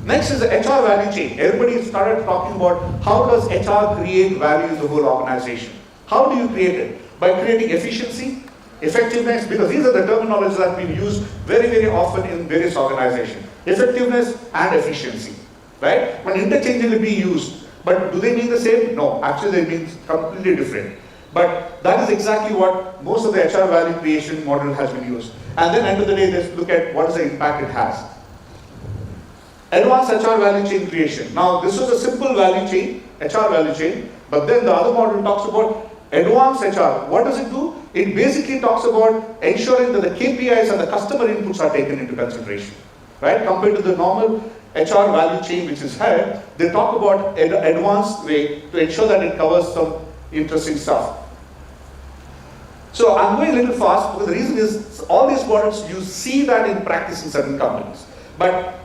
Next is the HR value chain. Everybody started talking about how does HR create value in the whole organization. How do you create it? By creating efficiency, effectiveness, because these are the terminologies that have been used very, very often in various organizations. Effectiveness and efficiency, right? When interchangeably be used, but do they mean the same? No, actually they mean completely different. But that is exactly what most of the HR value creation model has been used. And then end of the day, let's look at what is the impact it has. Advanced HR value chain creation. Now, this was a simple value chain, HR value chain, but then the other model talks about advanced HR. What does it do? It basically talks about ensuring that the KPIs and the customer inputs are taken into consideration, right? Compared to the normal HR value chain which is had, they talk about an advanced way to ensure that it covers some interesting stuff. So I'm going a little fast because the reason is all these models, you see that in practice in certain companies. But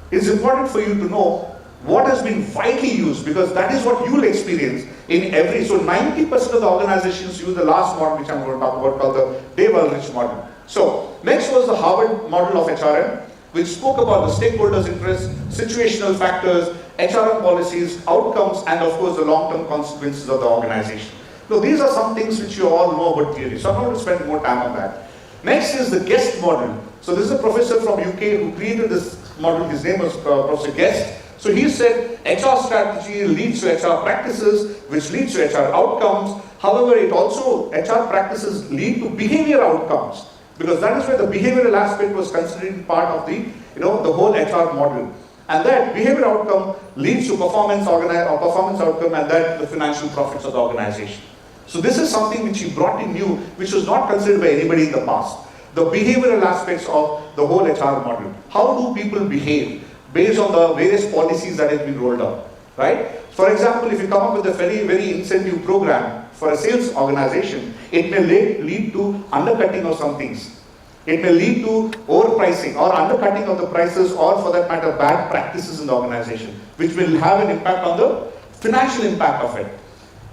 it's important for you to know what has been widely used, because that is what you will experience in every, so 90% of the organizations use the last model which I'm going to talk about called the Dave Ulrich model. So next was the Harvard model of HRM, which spoke about the stakeholders' interests, situational factors, HRM policies, outcomes, and of course the long-term consequences of the organization. So these are some things which you all know about theory, so I'm not going to spend more time on that. Next is the Guest model. So this is a professor from UK who created this model. His name was Professor Guest. So he said HR strategy leads to HR practices, which leads to HR outcomes. However, it also, HR practices lead to behavior outcomes, because that is where the behavioral aspect was considered part of the, the whole HR model. And that behavior outcome leads to performance outcome, and that the financial profits of the organization. So this is something which he brought in new, which was not considered by anybody in the past. The behavioral aspects of the whole HR model. How do people behave based on the various policies that have been rolled out, right? For example, if you come up with a very, very incentive program for a sales organization, it may lead to undercutting of some things. It may lead to overpricing or undercutting of the prices, or for that matter, bad practices in the organization, which will have an impact on the financial impact of it.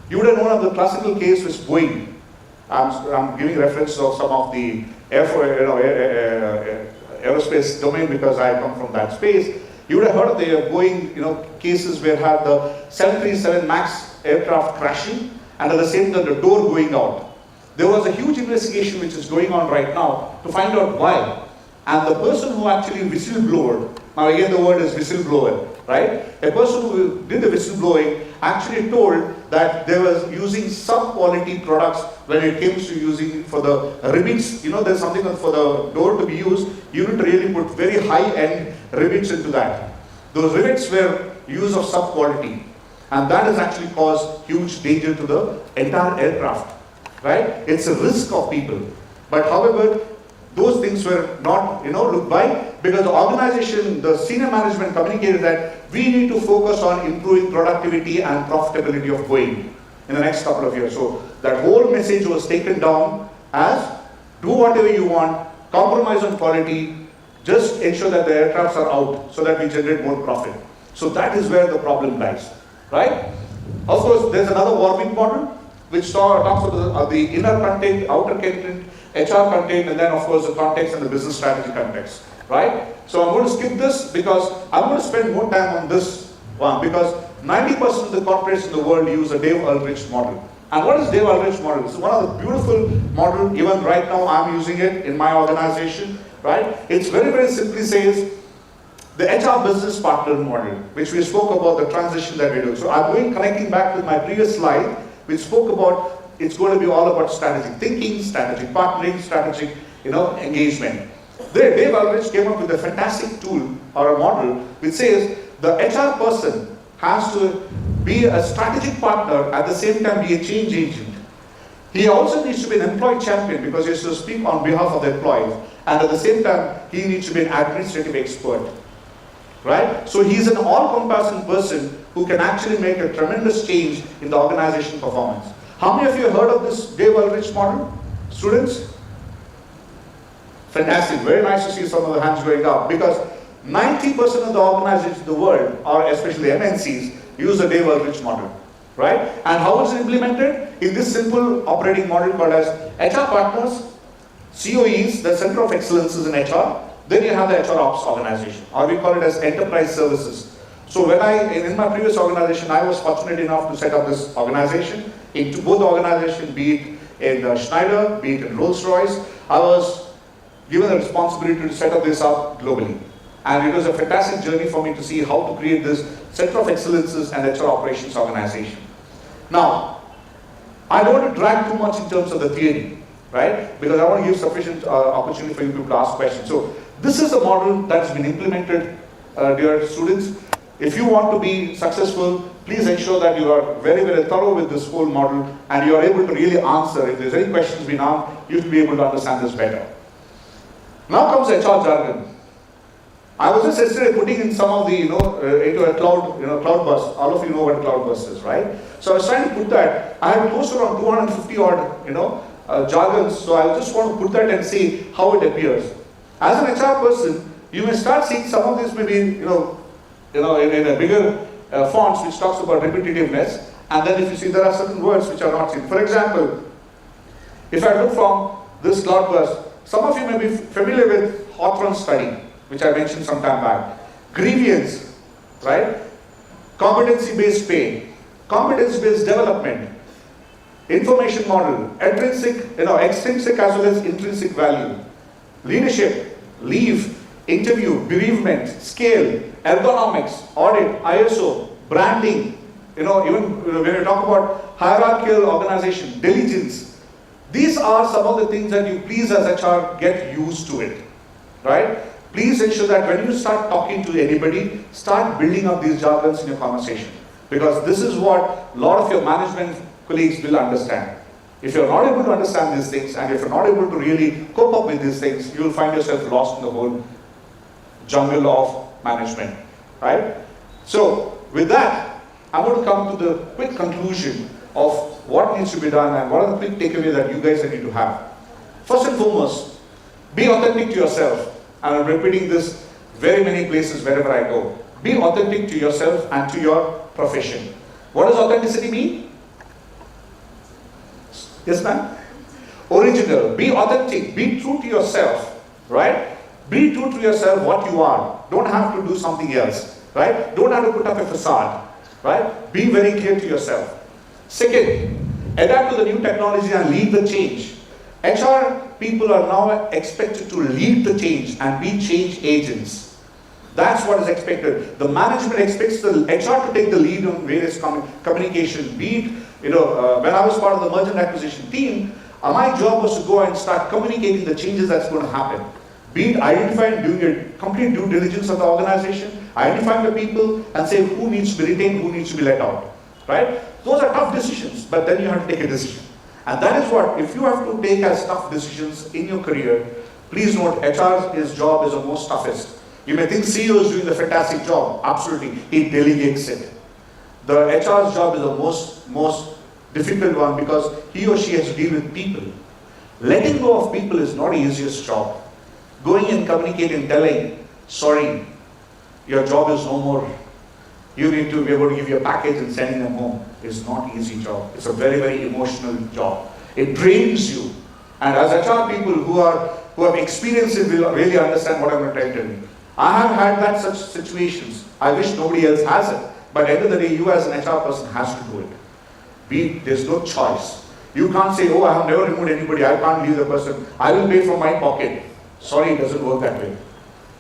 You would have known of the classical case with Boeing. I'm giving reference to some of the aerospace domain because I come from that space. You would have heard of the Boeing cases where had the 737 MAX aircraft crashing and at the same time the door going out. There was a huge investigation which is going on right now to find out why. And the person who actually whistleblowered, now again the word is whistleblower, right? A person who did the whistleblowing actually told that they was using sub-quality products when it came to using for the rivets. There's something for the door to be used. You need to really put very high-end rivets into that. Those rivets were use of sub-quality. And that has actually caused huge danger to the entire aircraft, right? It's a risk of people. But however, those things were not, looked by, because the organization, the senior management communicated that we need to focus on improving productivity and profitability of Boeing in the next couple of years. So that whole message was taken down as, do whatever you want, compromise on quality, just ensure that the aircrafts are out so that we generate more profit. So that is where the problem lies, right? Of course, there's another Warwick model, which talks about the inner content, outer content, HR content, and then of course the context and the business strategy context, right? So I'm going to skip this because I'm going to spend more time on this one, because 90% of the corporates in the world use a Dave Ulrich model. And what is Dave Ulrich model? It's one of the beautiful models. Even right now I'm using it in my organization, right? It's very, very simply says the HR business partner model, which we spoke about the transition that we do. So I'm connecting back with my previous slide, which spoke about it's going to be all about strategic thinking, strategic partnering, strategic engagement. There, Dave Ulrich came up with a fantastic tool or a model which says the HR person has to be a strategic partner, at the same time be a change agent. He also needs to be an employee champion because he has to speak on behalf of the employees, and at the same time he needs to be an administrative expert. Right? So he's an all-encompassing person who can actually make a tremendous change in the organization performance. How many of you have heard of this Dave Ulrich model? Students? Fantastic. Very nice to see some of the hands going up, because 90% of the organizations in the world, or especially MNCs, use the Dave Ulrich model. Right? And how is it implemented? In this simple operating model called as HR partners, COEs, the Center of Excellences in HR, then you have the HR Ops organization, or we call it as enterprise services. So when in my previous organization, I was fortunate enough to set up this organization. Into both organizations, be it in Schneider, be it in Rolls-Royce, I was given the responsibility to set up this up globally. And it was a fantastic journey for me to see how to create this Center of Excellences and HR Operations organization. Now, I don't want to drag too much in terms of the theory, right? Because I want to give sufficient opportunity for you to ask questions. So this is a model that has been implemented, dear students. If you want to be successful, please ensure that you are very, very thorough with this whole model and you are able to really answer. If there's any questions being asked, you will be able to understand this better. Now comes HR jargon. I was just yesterday putting in some of the, into a cloud bus. All of you know what a cloud bus is, right? So I was trying to put that. I have close to around 250 odd, jargons. So I just want to put that and see how it appears. As an HR person, you may start seeing some of this maybe, in a bigger fonts which talks about repetitiveness. And then if you see there are certain words which are not seen. For example, if I look from this cloud bus, some of you may be familiar with Hawthorne study, which I mentioned some time back. Grievance, right? Competency-based pay, competence-based development, information model, extrinsic as well as intrinsic value, leadership, leave, interview, bereavement, scale, ergonomics, audit, ISO, branding, even when you talk about hierarchical organization, diligence, these are some of the things that you please as HR get used to it, right? Please ensure that when you start talking to anybody, start building up these jargons in your conversation. Because this is what a lot of your management colleagues will understand. If you're not able to understand these things, and if you're not able to really cope up with these things, you will find yourself lost in the whole jungle of management, right? So, with that, I'm going to come to the quick conclusion of what needs to be done and what are the quick takeaways that you guys need to have. First and foremost, be authentic to yourself. And I'm repeating this very many places wherever I go. Be authentic to yourself and to your profession. What does authenticity mean? Yes, ma'am? Original. Be authentic. Be true to yourself. Right? Be true to yourself what you are. Don't have to do something else. Right? Don't have to put up a facade. Right? Be very clear to yourself. Second, adapt to the new technology and lead the change. HR people are now expected to lead the change and be change agents. That's what is expected. The management expects the HR to take the lead on various communication. Be it, when I was part of the merchant acquisition team, my job was to go and start communicating the changes that's going to happen. Be it identifying, doing a complete due diligence of the organization, identifying the people and say who needs to be retained, who needs to be let out. Right? Those are tough decisions, but then you have to take a decision. And that is what, if you have to take as tough decisions in your career, please note HR's job is the most toughest. You may think CEO is doing a fantastic job. Absolutely. He delegates it. The HR's job is the most difficult one because he or she has to deal with people. Letting go of people is not the easiest job. Going and communicating, telling, sorry, your job is no more. You need to be able to give you a package and sending them home. It's not an easy job. It's a very, very emotional job. It drains you. And as HR people who have experienced it will really understand what I'm going to tell you. I have had that such situations. I wish nobody else has it. But at the end of the day, you as an HR person has to do it. There's no choice. You can't say, oh, I have never removed anybody. I can't leave the person. I will pay from my pocket. Sorry, it doesn't work that way.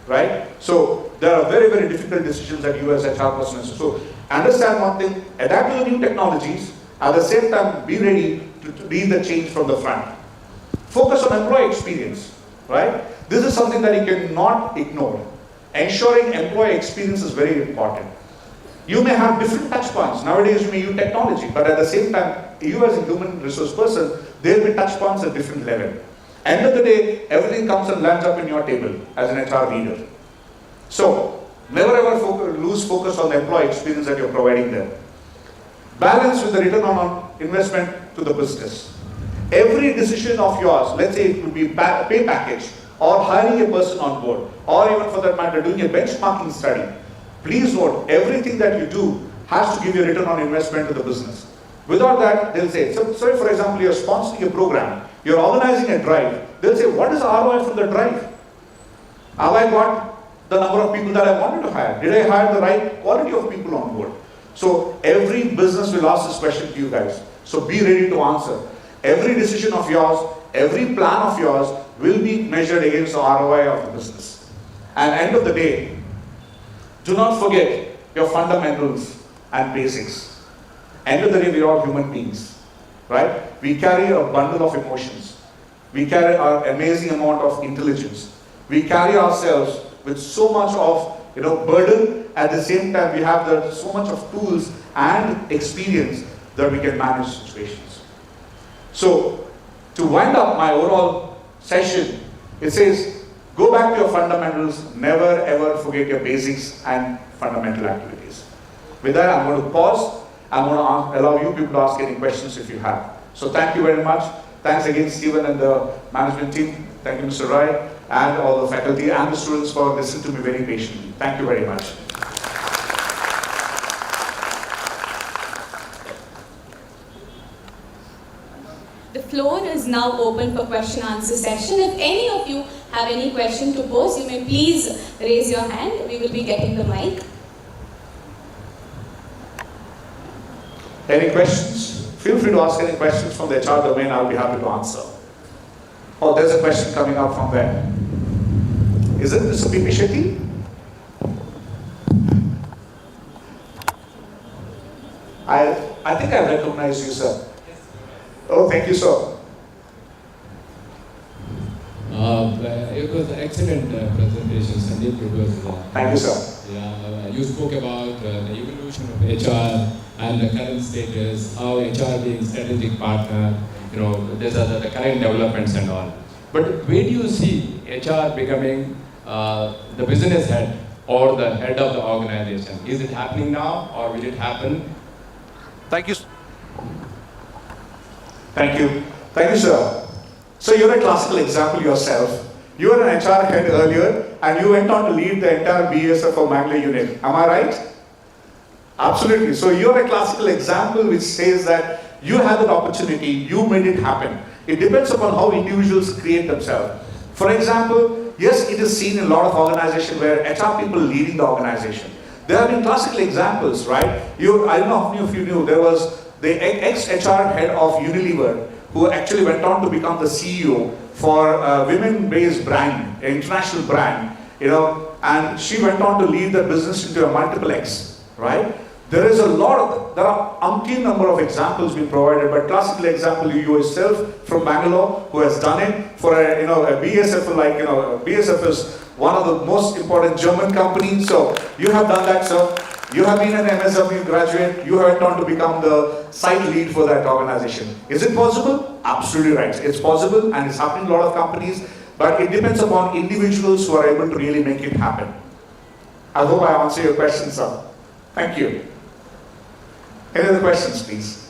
Right? So, there are very, very difficult decisions that you as HR person has to. So, understand one thing, adapt to the new technologies, at the same time, be ready to lead the change from the front. Focus on employee experience, right? This is something that you cannot ignore. Ensuring employee experience is very important. You may have different touch points. Nowadays, you may use technology, but at the same time, you as a human resource person, there will be touch points at different level. End of the day, everything comes and lands up in your table as an HR leader. So, never ever lose focus on the employee experience that you're providing them. Balance with the return on investment to the business. Every decision of yours, let's say it could be pay package, or hiring a person on board, or even for that matter, doing a benchmarking study. Please note, everything that you do has to give you a return on investment to the business. Without that, they'll say, so for example, you're sponsoring a program, you're organizing a drive, they'll say, what is the ROI from the drive? Have I got the number of people that I wanted to hire? Did I hire the right quality of people on board? So every business will ask this question to you guys. So be ready to answer. Every decision of yours, every plan of yours will be measured against the ROI of the business. And end of the day, do not forget your fundamentals and basics. End of the day, we're all human beings, right? We carry a bundle of emotions. We carry our amazing amount of intelligence. We carry ourselves with so much of burden. At the same time, we have so much of tools and experience that we can manage situations. So, to wind up my overall session, it says, go back to your fundamentals, never ever forget your basics and fundamental activities. With that, I'm going to pause. I'm going to allow you people to ask any questions if you have. So thank you very much. Thanks again, Stephen and the management team. Thank you, Mr. Rai, and all the faculty and the students for listening to me very patiently. Thank you very much. The floor is now open for question answer session. If any of you have any question to pose, you may please raise your hand. We will be getting the mic. Any questions? Feel free to ask any questions from the HR domain. I'll be happy to answer. Oh, there's a question coming up from there. Is it Mr. P.P. Shetty? I think I recognize you, sir. Oh, thank you, sir. It was an excellent presentation, Sandeep. It was. Thank you, sir. Yeah, you spoke about the evolution of HR and the current status, how HR being strategic partner. You know, these are the current developments and all. But where do you see HR becoming the business head or the head of the organization? Is it happening now, or will it happen? Thank you. Thank you. Thank you, sir. So you're a classical example yourself. You were an HR head earlier, and you went on to lead the entire BSF of Mangalore unit. Am I right? Absolutely. So you're a classical example which says that you had that opportunity, you made it happen. It depends upon how individuals create themselves. For example, yes, it is seen in a lot of organizations where HR people leading the organization. There have been classical examples, right? I don't know how many of you knew, there was the ex-HR head of Unilever who actually went on to become the CEO for a women-based brand, an international brand, and she went on to lead the business into a multiple X, right? There are umpteen number of examples being provided, but classical example, you yourself from Bangalore who has done it for a BSF, BSF is one of the most important German companies, so you have done that, sir. You have been an MSW graduate, you went on to become the site lead for that organization. Is it possible? Absolutely right. It's possible and it's happening in a lot of companies, but it depends upon individuals who are able to really make it happen. I hope I answered your question, sir. Thank you. Any other questions, please?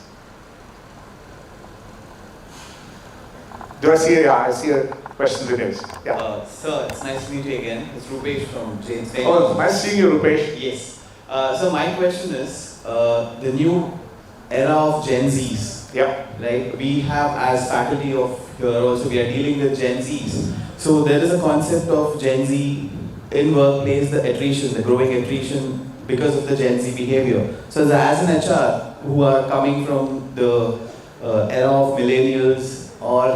Do I see a question with this? Yeah. Sir, it's nice to meet you again. It's Rupesh from James. Oh, nice seeing you, Rupesh. Yes. So my question is, the new era of Gen Zs. Yeah. Right? We have, as faculty of here also, we are dealing with Gen Zs. So there is a concept of Gen Z in workplace, the attrition, the growing attrition because of the Gen Z behavior. So as an HR who are coming from the era of millennials or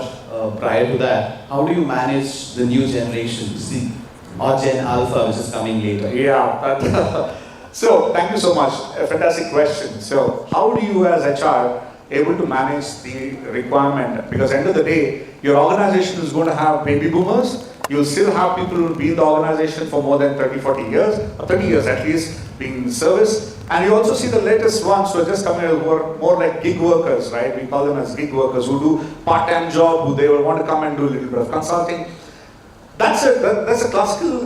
prior to that, how do you manage the new generation, Z, or Gen Alpha, which is coming later? Yeah. So, thank you so much. A fantastic question. So, how do you as HR able to manage the requirement? Because end of the day, your organization is going to have baby boomers. You'll still have people who will be in the organization for more than 30, 40 years, or 30 years at least, being in service. And you also see the latest ones who are just coming who are more like gig workers, right? We call them as gig workers who do part-time job, who they will want to come and do a little bit of consulting. That's a classical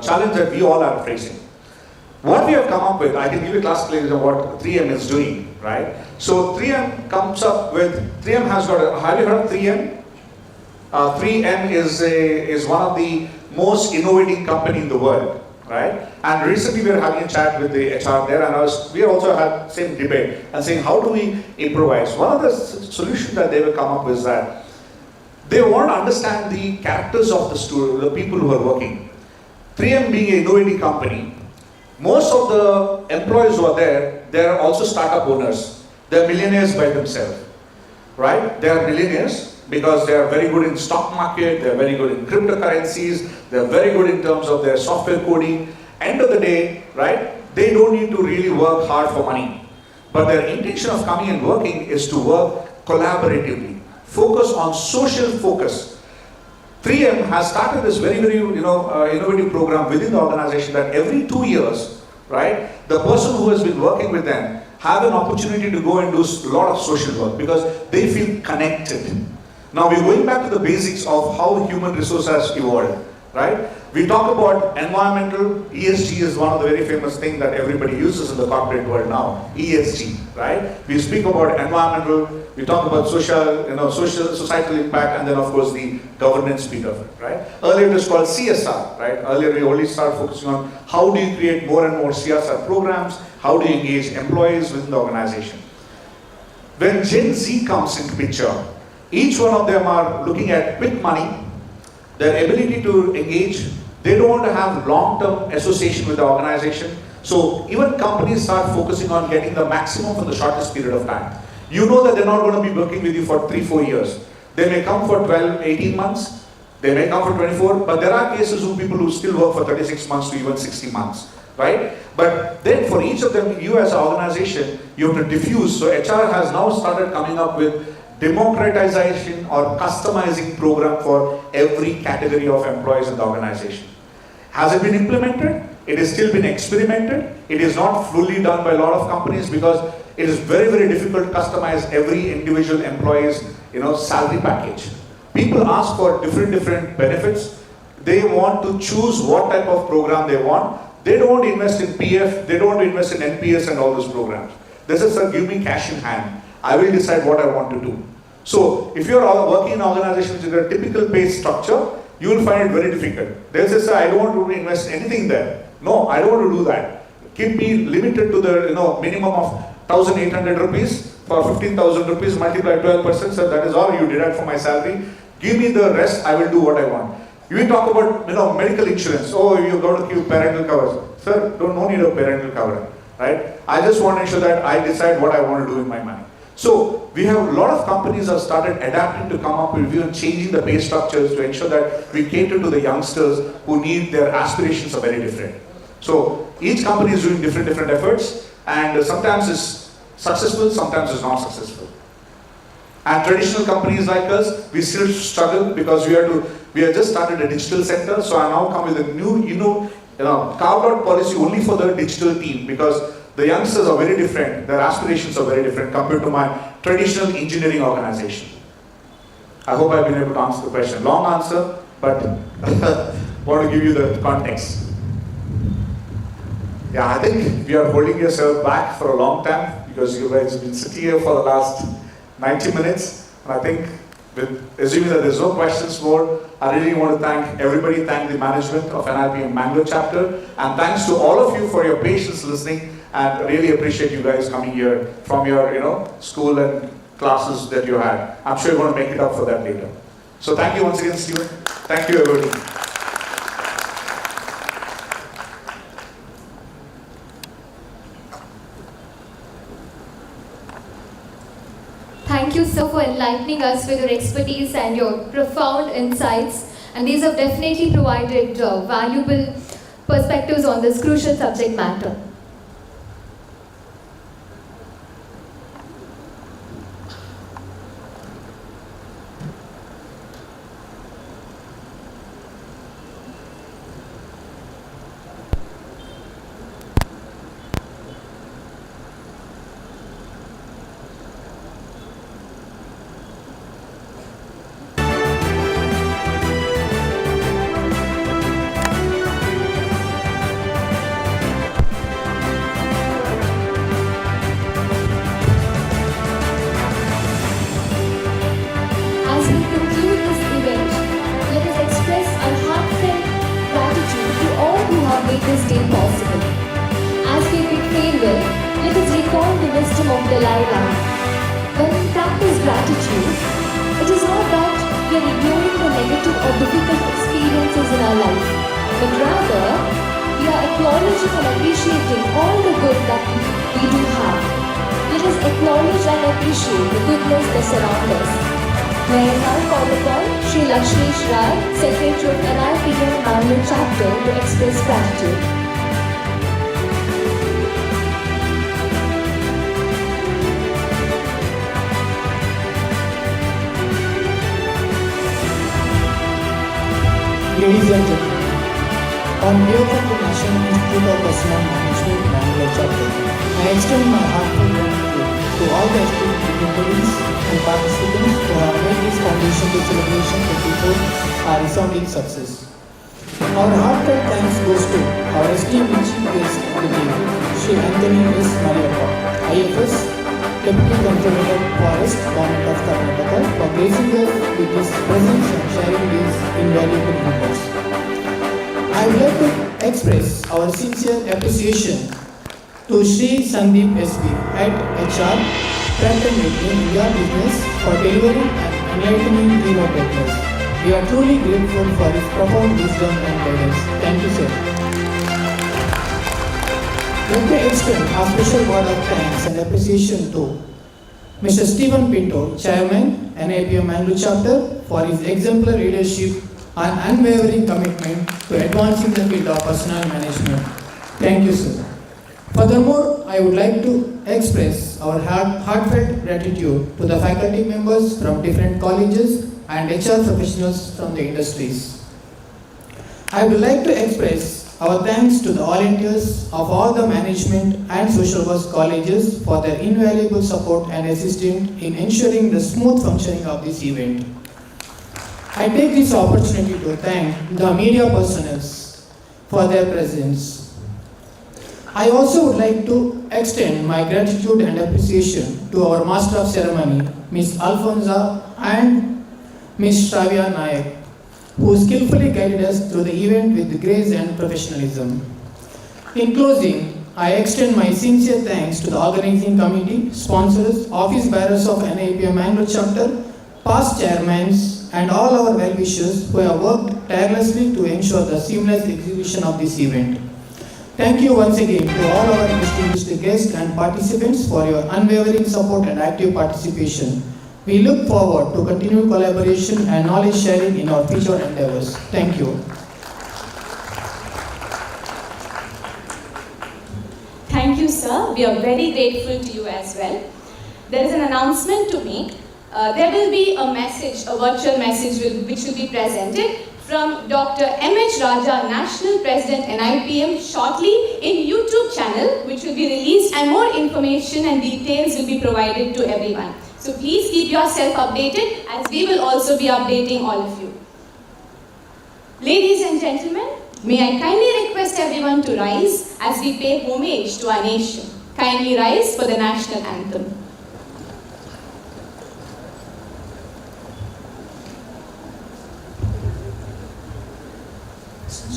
challenge that we all are facing. What we have come up with, I can give you a classical example of what 3M is doing, right? So 3M comes up with, 3M has got have you heard of 3M? 3M is one of the most innovating company in the world, right? And recently we were having a chat with the HR there, and we also had the same debate and saying, how do we improvise? One of the solutions that they will come up with is that they want to understand the characters of the people who are working. 3M being an innovating company, most of the employees who are there, they are also startup owners. They are millionaires by themselves, right? They are millionaires because they are very good in stock market, they are very good in cryptocurrencies, they are very good in terms of their software coding. End of the day, right? They don't need to really work hard for money. But their intention of coming and working is to work collaboratively, focus on social focus. 3M has started this very, very innovative program within the organization that every 2 years, right, the person who has been working with them have an opportunity to go and do a lot of social work because they feel connected. Now we're going back to the basics of how human resource has evolved, right? We talk about environmental, ESG is one of the very famous things that everybody uses in the corporate world now, ESG, right? We speak about environmental, we talk about societal impact, and then of course the governance bit of it, right? Earlier it was called CSR, right? Earlier we only started focusing on how do you create more and more CSR programs, how do you engage employees within the organization. When Gen Z comes into picture, each one of them are looking at quick money, their ability to engage. They don't want to have long-term association with the organization. So even companies start focusing on getting the maximum for the shortest period of time. You know that they're not going to be working with you for 3-4 years. They may come for 12, 18 months, They may come for 24, but there are cases of people who still work for 36 months to even 60 months, right? But then for each of them, you as an organization, you have to diffuse. So HR has now started coming up with democratization or customizing program for every category of employees in the organization. Has it been implemented? It has still been experimented. It is not fully done by a lot of companies because it is very, very difficult to customize every individual employee's salary package. People ask for different benefits. They want to choose what type of program they want. They don't want to invest in PF, they don't want to invest in NPS and all those programs. They say, sir, give me cash in hand. I will decide what I want to do. So if you're working in organizations with a typical pay structure, you will find it very difficult. They'll say, sir, I don't want to invest anything there. No, I don't want to do that. Keep me limited to the minimum of 1,800 rupees for 15,000 rupees multiplied 12%. So that is all you deduct from my salary. Give me the rest, I will do what I want. You talk about medical insurance. Oh, you got to give parental cover. Sir, no need of parental cover, right? I just want to ensure that I decide what I want to do in my money. So we have a lot of companies have started adapting to come up with even changing the pay structures to ensure that we cater to the youngsters who need their aspirations are very different. So each company is doing different efforts, and sometimes it's successful, sometimes it's not successful. And traditional companies like us, we still struggle because we have just started a digital center. So I now come with a new, carved out policy only for the digital team because the youngsters are very different. Their aspirations are very different compared to my traditional engineering organization. I hope I've been able to answer the question. Long answer, but want to give you the context. Yeah, I think we are holding yourself back for a long time because you guys have been sitting here for the last 90 minutes. And I think, assuming that there's no questions more, I really want to thank everybody, thank the management of NIPM Mangalore chapter, and thanks to all of you for your patience listening, and really appreciate you guys coming here from your school and classes that you had. I'm sure you're going to make it up for that later. So thank you once again, Stephen. Thank you, everybody. Thank you, sir, for enlightening us with your expertise and your profound insights. And these have definitely provided valuable perspectives on this crucial subject matter. This day possible. As we bid farewell, let us recall the wisdom of Dalai Lama. When we practice gratitude, it is not that we are ignoring the negative or difficult experiences in our life, but rather we are acknowledging and appreciating all the good that we do have. Let us acknowledge and appreciate the goodness that surrounds us. May I now call upon Sri Lakshmesh Rai, Secretary of NIPM Mangalore Chapter, to express gratitude. Ladies and gentlemen, on behalf of the National Institute of Personnel Management Mangalore Chapter, I extend my heartfelt gratitude to all the esteemed dignitaries and participants who have made this Foundation Day celebration 24 a resounding success. Our heartfelt thanks goes to our esteemed chief guest of the day, Sri Anthony S. Mariappa, IFS, Deputy Controller Forest, Government of Karnataka, for gracing us with his presence and sharing these invaluable numbers. I would like to express our sincere appreciation to Sri Sandeep SB, Head HR, Pratt & Whitney India Business, for delivering an enlightening theme of business. We are truly grateful for his profound wisdom and guidance. Thank you, sir. Let me extend a special word of thanks and appreciation to Mr. Stephen Pinto, Chairman, NIPM Mangalore Chapter, for his exemplary leadership and unwavering commitment to advancing the field of personnel management. Thank you, sir. Furthermore, I would like to express our heartfelt gratitude to the faculty members from different colleges and HR professionals from the industries. I would like to express our thanks to the volunteers of all the management and social work colleges for their invaluable support and assistance in ensuring the smooth functioning of this event. I take this opportunity to thank the media personnel for their presence. I also would like to extend my gratitude and appreciation to our Master of Ceremony, Ms. Alfonza and Ms. Shravya Nayak, who skillfully guided us through the event with grace and professionalism. In closing, I extend my sincere thanks to the organizing committee, sponsors, office bearers of NIPM Mangalore chapter, past chairmen, and all our well-wishers who have worked tirelessly to ensure the seamless execution of this event. Thank you once again to all our distinguished guests and participants for your unwavering support and active participation. We look forward to continued collaboration and knowledge sharing in our future endeavors. Thank you. Thank you, sir. We are very grateful to you as well. There is an announcement to make. There will be a message, a virtual message which will be presented from Dr. M.H. Raja, National President NIPM, shortly in YouTube channel, which will be released, and more information and details will be provided to everyone. So please keep yourself updated, as we will also be updating all of you. Ladies and gentlemen, may I kindly request everyone to rise as we pay homage to our nation. Kindly rise for the national anthem.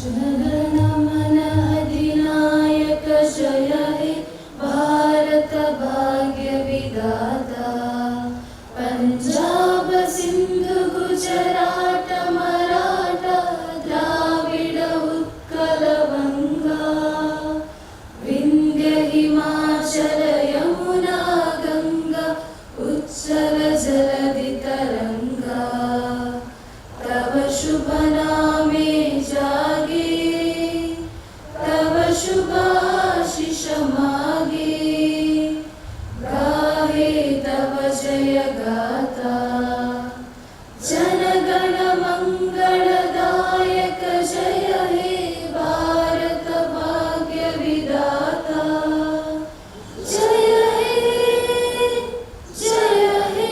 जनगणमन अधिनायक जय हे भारत भाग्य विधाता पंजाब सिंधु गुजरात मराठा द्राविड उत्कल बंगा विंध्य हिमाचल यमुना गंगा उच्चल जलधि तरंगा तव शुभ नामे जागे तव शुभाशिष मागे गाहे तव जय गाथा जनगण मंगलदायक जय हे भारत भाग्य विधाता जय हे जय हे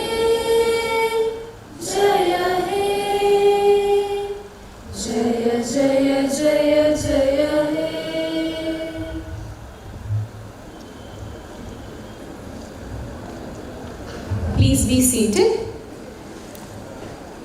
जय हे जय जय जय जय हे Please be seated.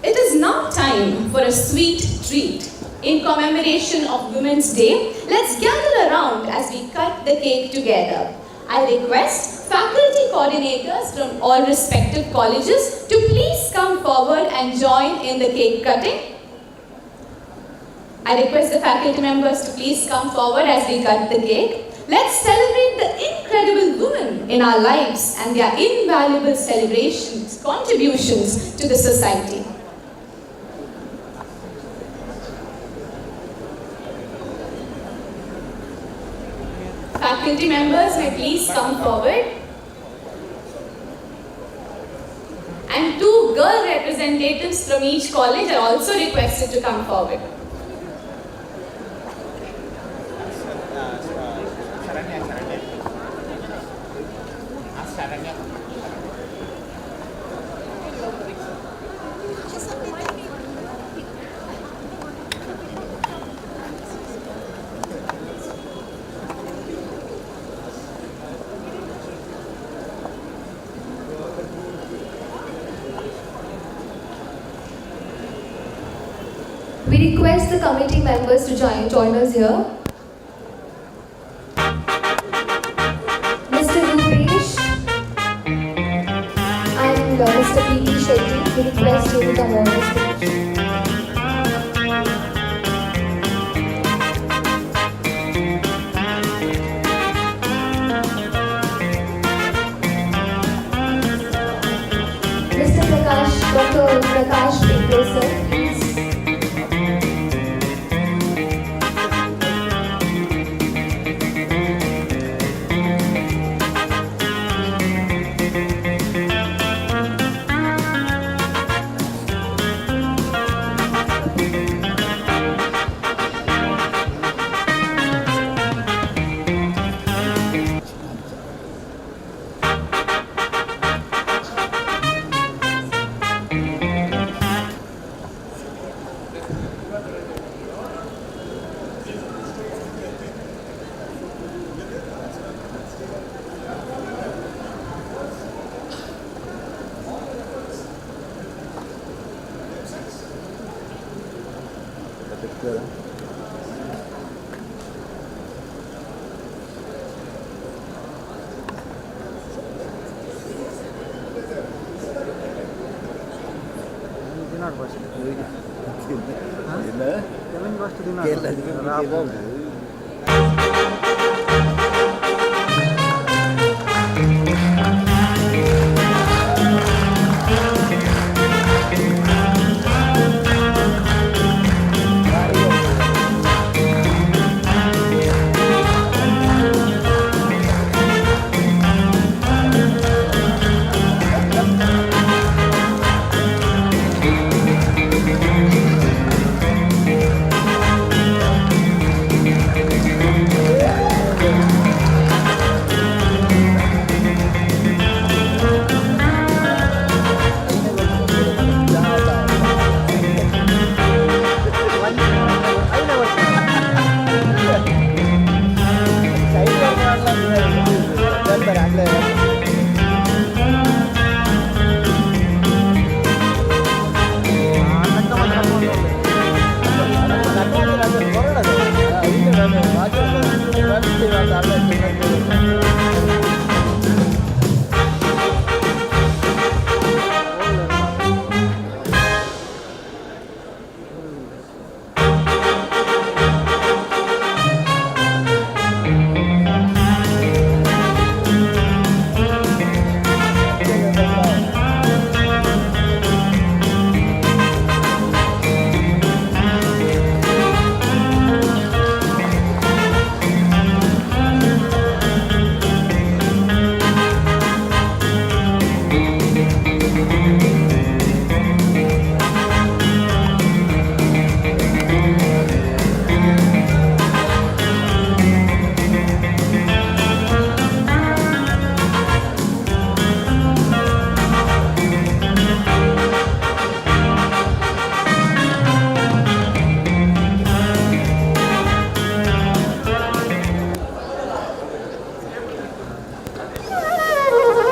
It is now time for a sweet treat. In commemoration of Women's Day, let's gather around as we cut the cake together. I request faculty coordinators from all respective colleges to please come forward and join in the cake cutting. I request the faculty members to please come forward as we cut the cake. Let's celebrate the incredible women in our lives and their invaluable contributions to the society. Faculty members may please come forward. And 2 girl representatives from each college are also requested to come forward. We request the committee members to join us here. Mr. Rupesh and Mr. P.T. Shetty, we request you to come on the stage. Mr. Prakash, Dr. Prakash P.T. sir, please.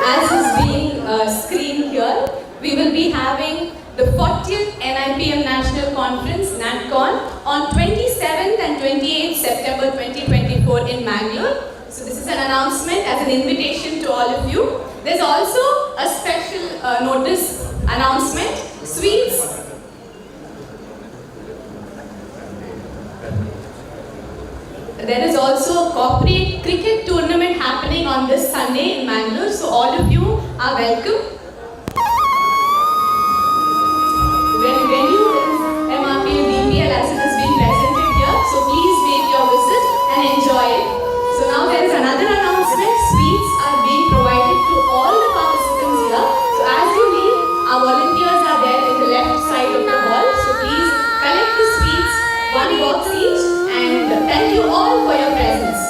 As is being screened here, we will be having the 40th NIPM National Conference, NatCon, on 27th and 28th September 2024 in Mangalore. So this is an announcement as an invitation to all of you. There's also a special notice announcement, sweets. There is also a corporate cricket tournament happening on this Sunday in Mangalore, so all of you are welcome. The venue is MRPL DPL as it is being presented here, so please make your visit and enjoy it. So now there is another announcement. Sweets are being provided to all the participants here. So as you leave, our volunteers are there in the left side of the hall. So please collect the sweets, one box each, and thank you all for your presence.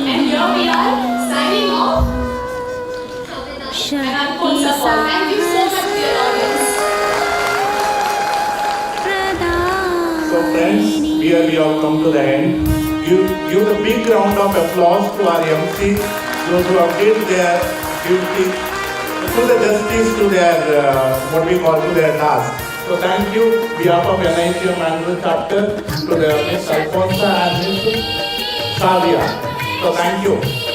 And here we are signing off. And Alfonso Paul. Thank you so much, dear audience. So friends, here we have come to the end. Give a big round of applause to our MC, those who have did their duty, to the justice to their, what we call to their task. So thank you, behalf of NIPM Mangalore chapter, to the Miss Alfonso and Miss Savia. So thank you.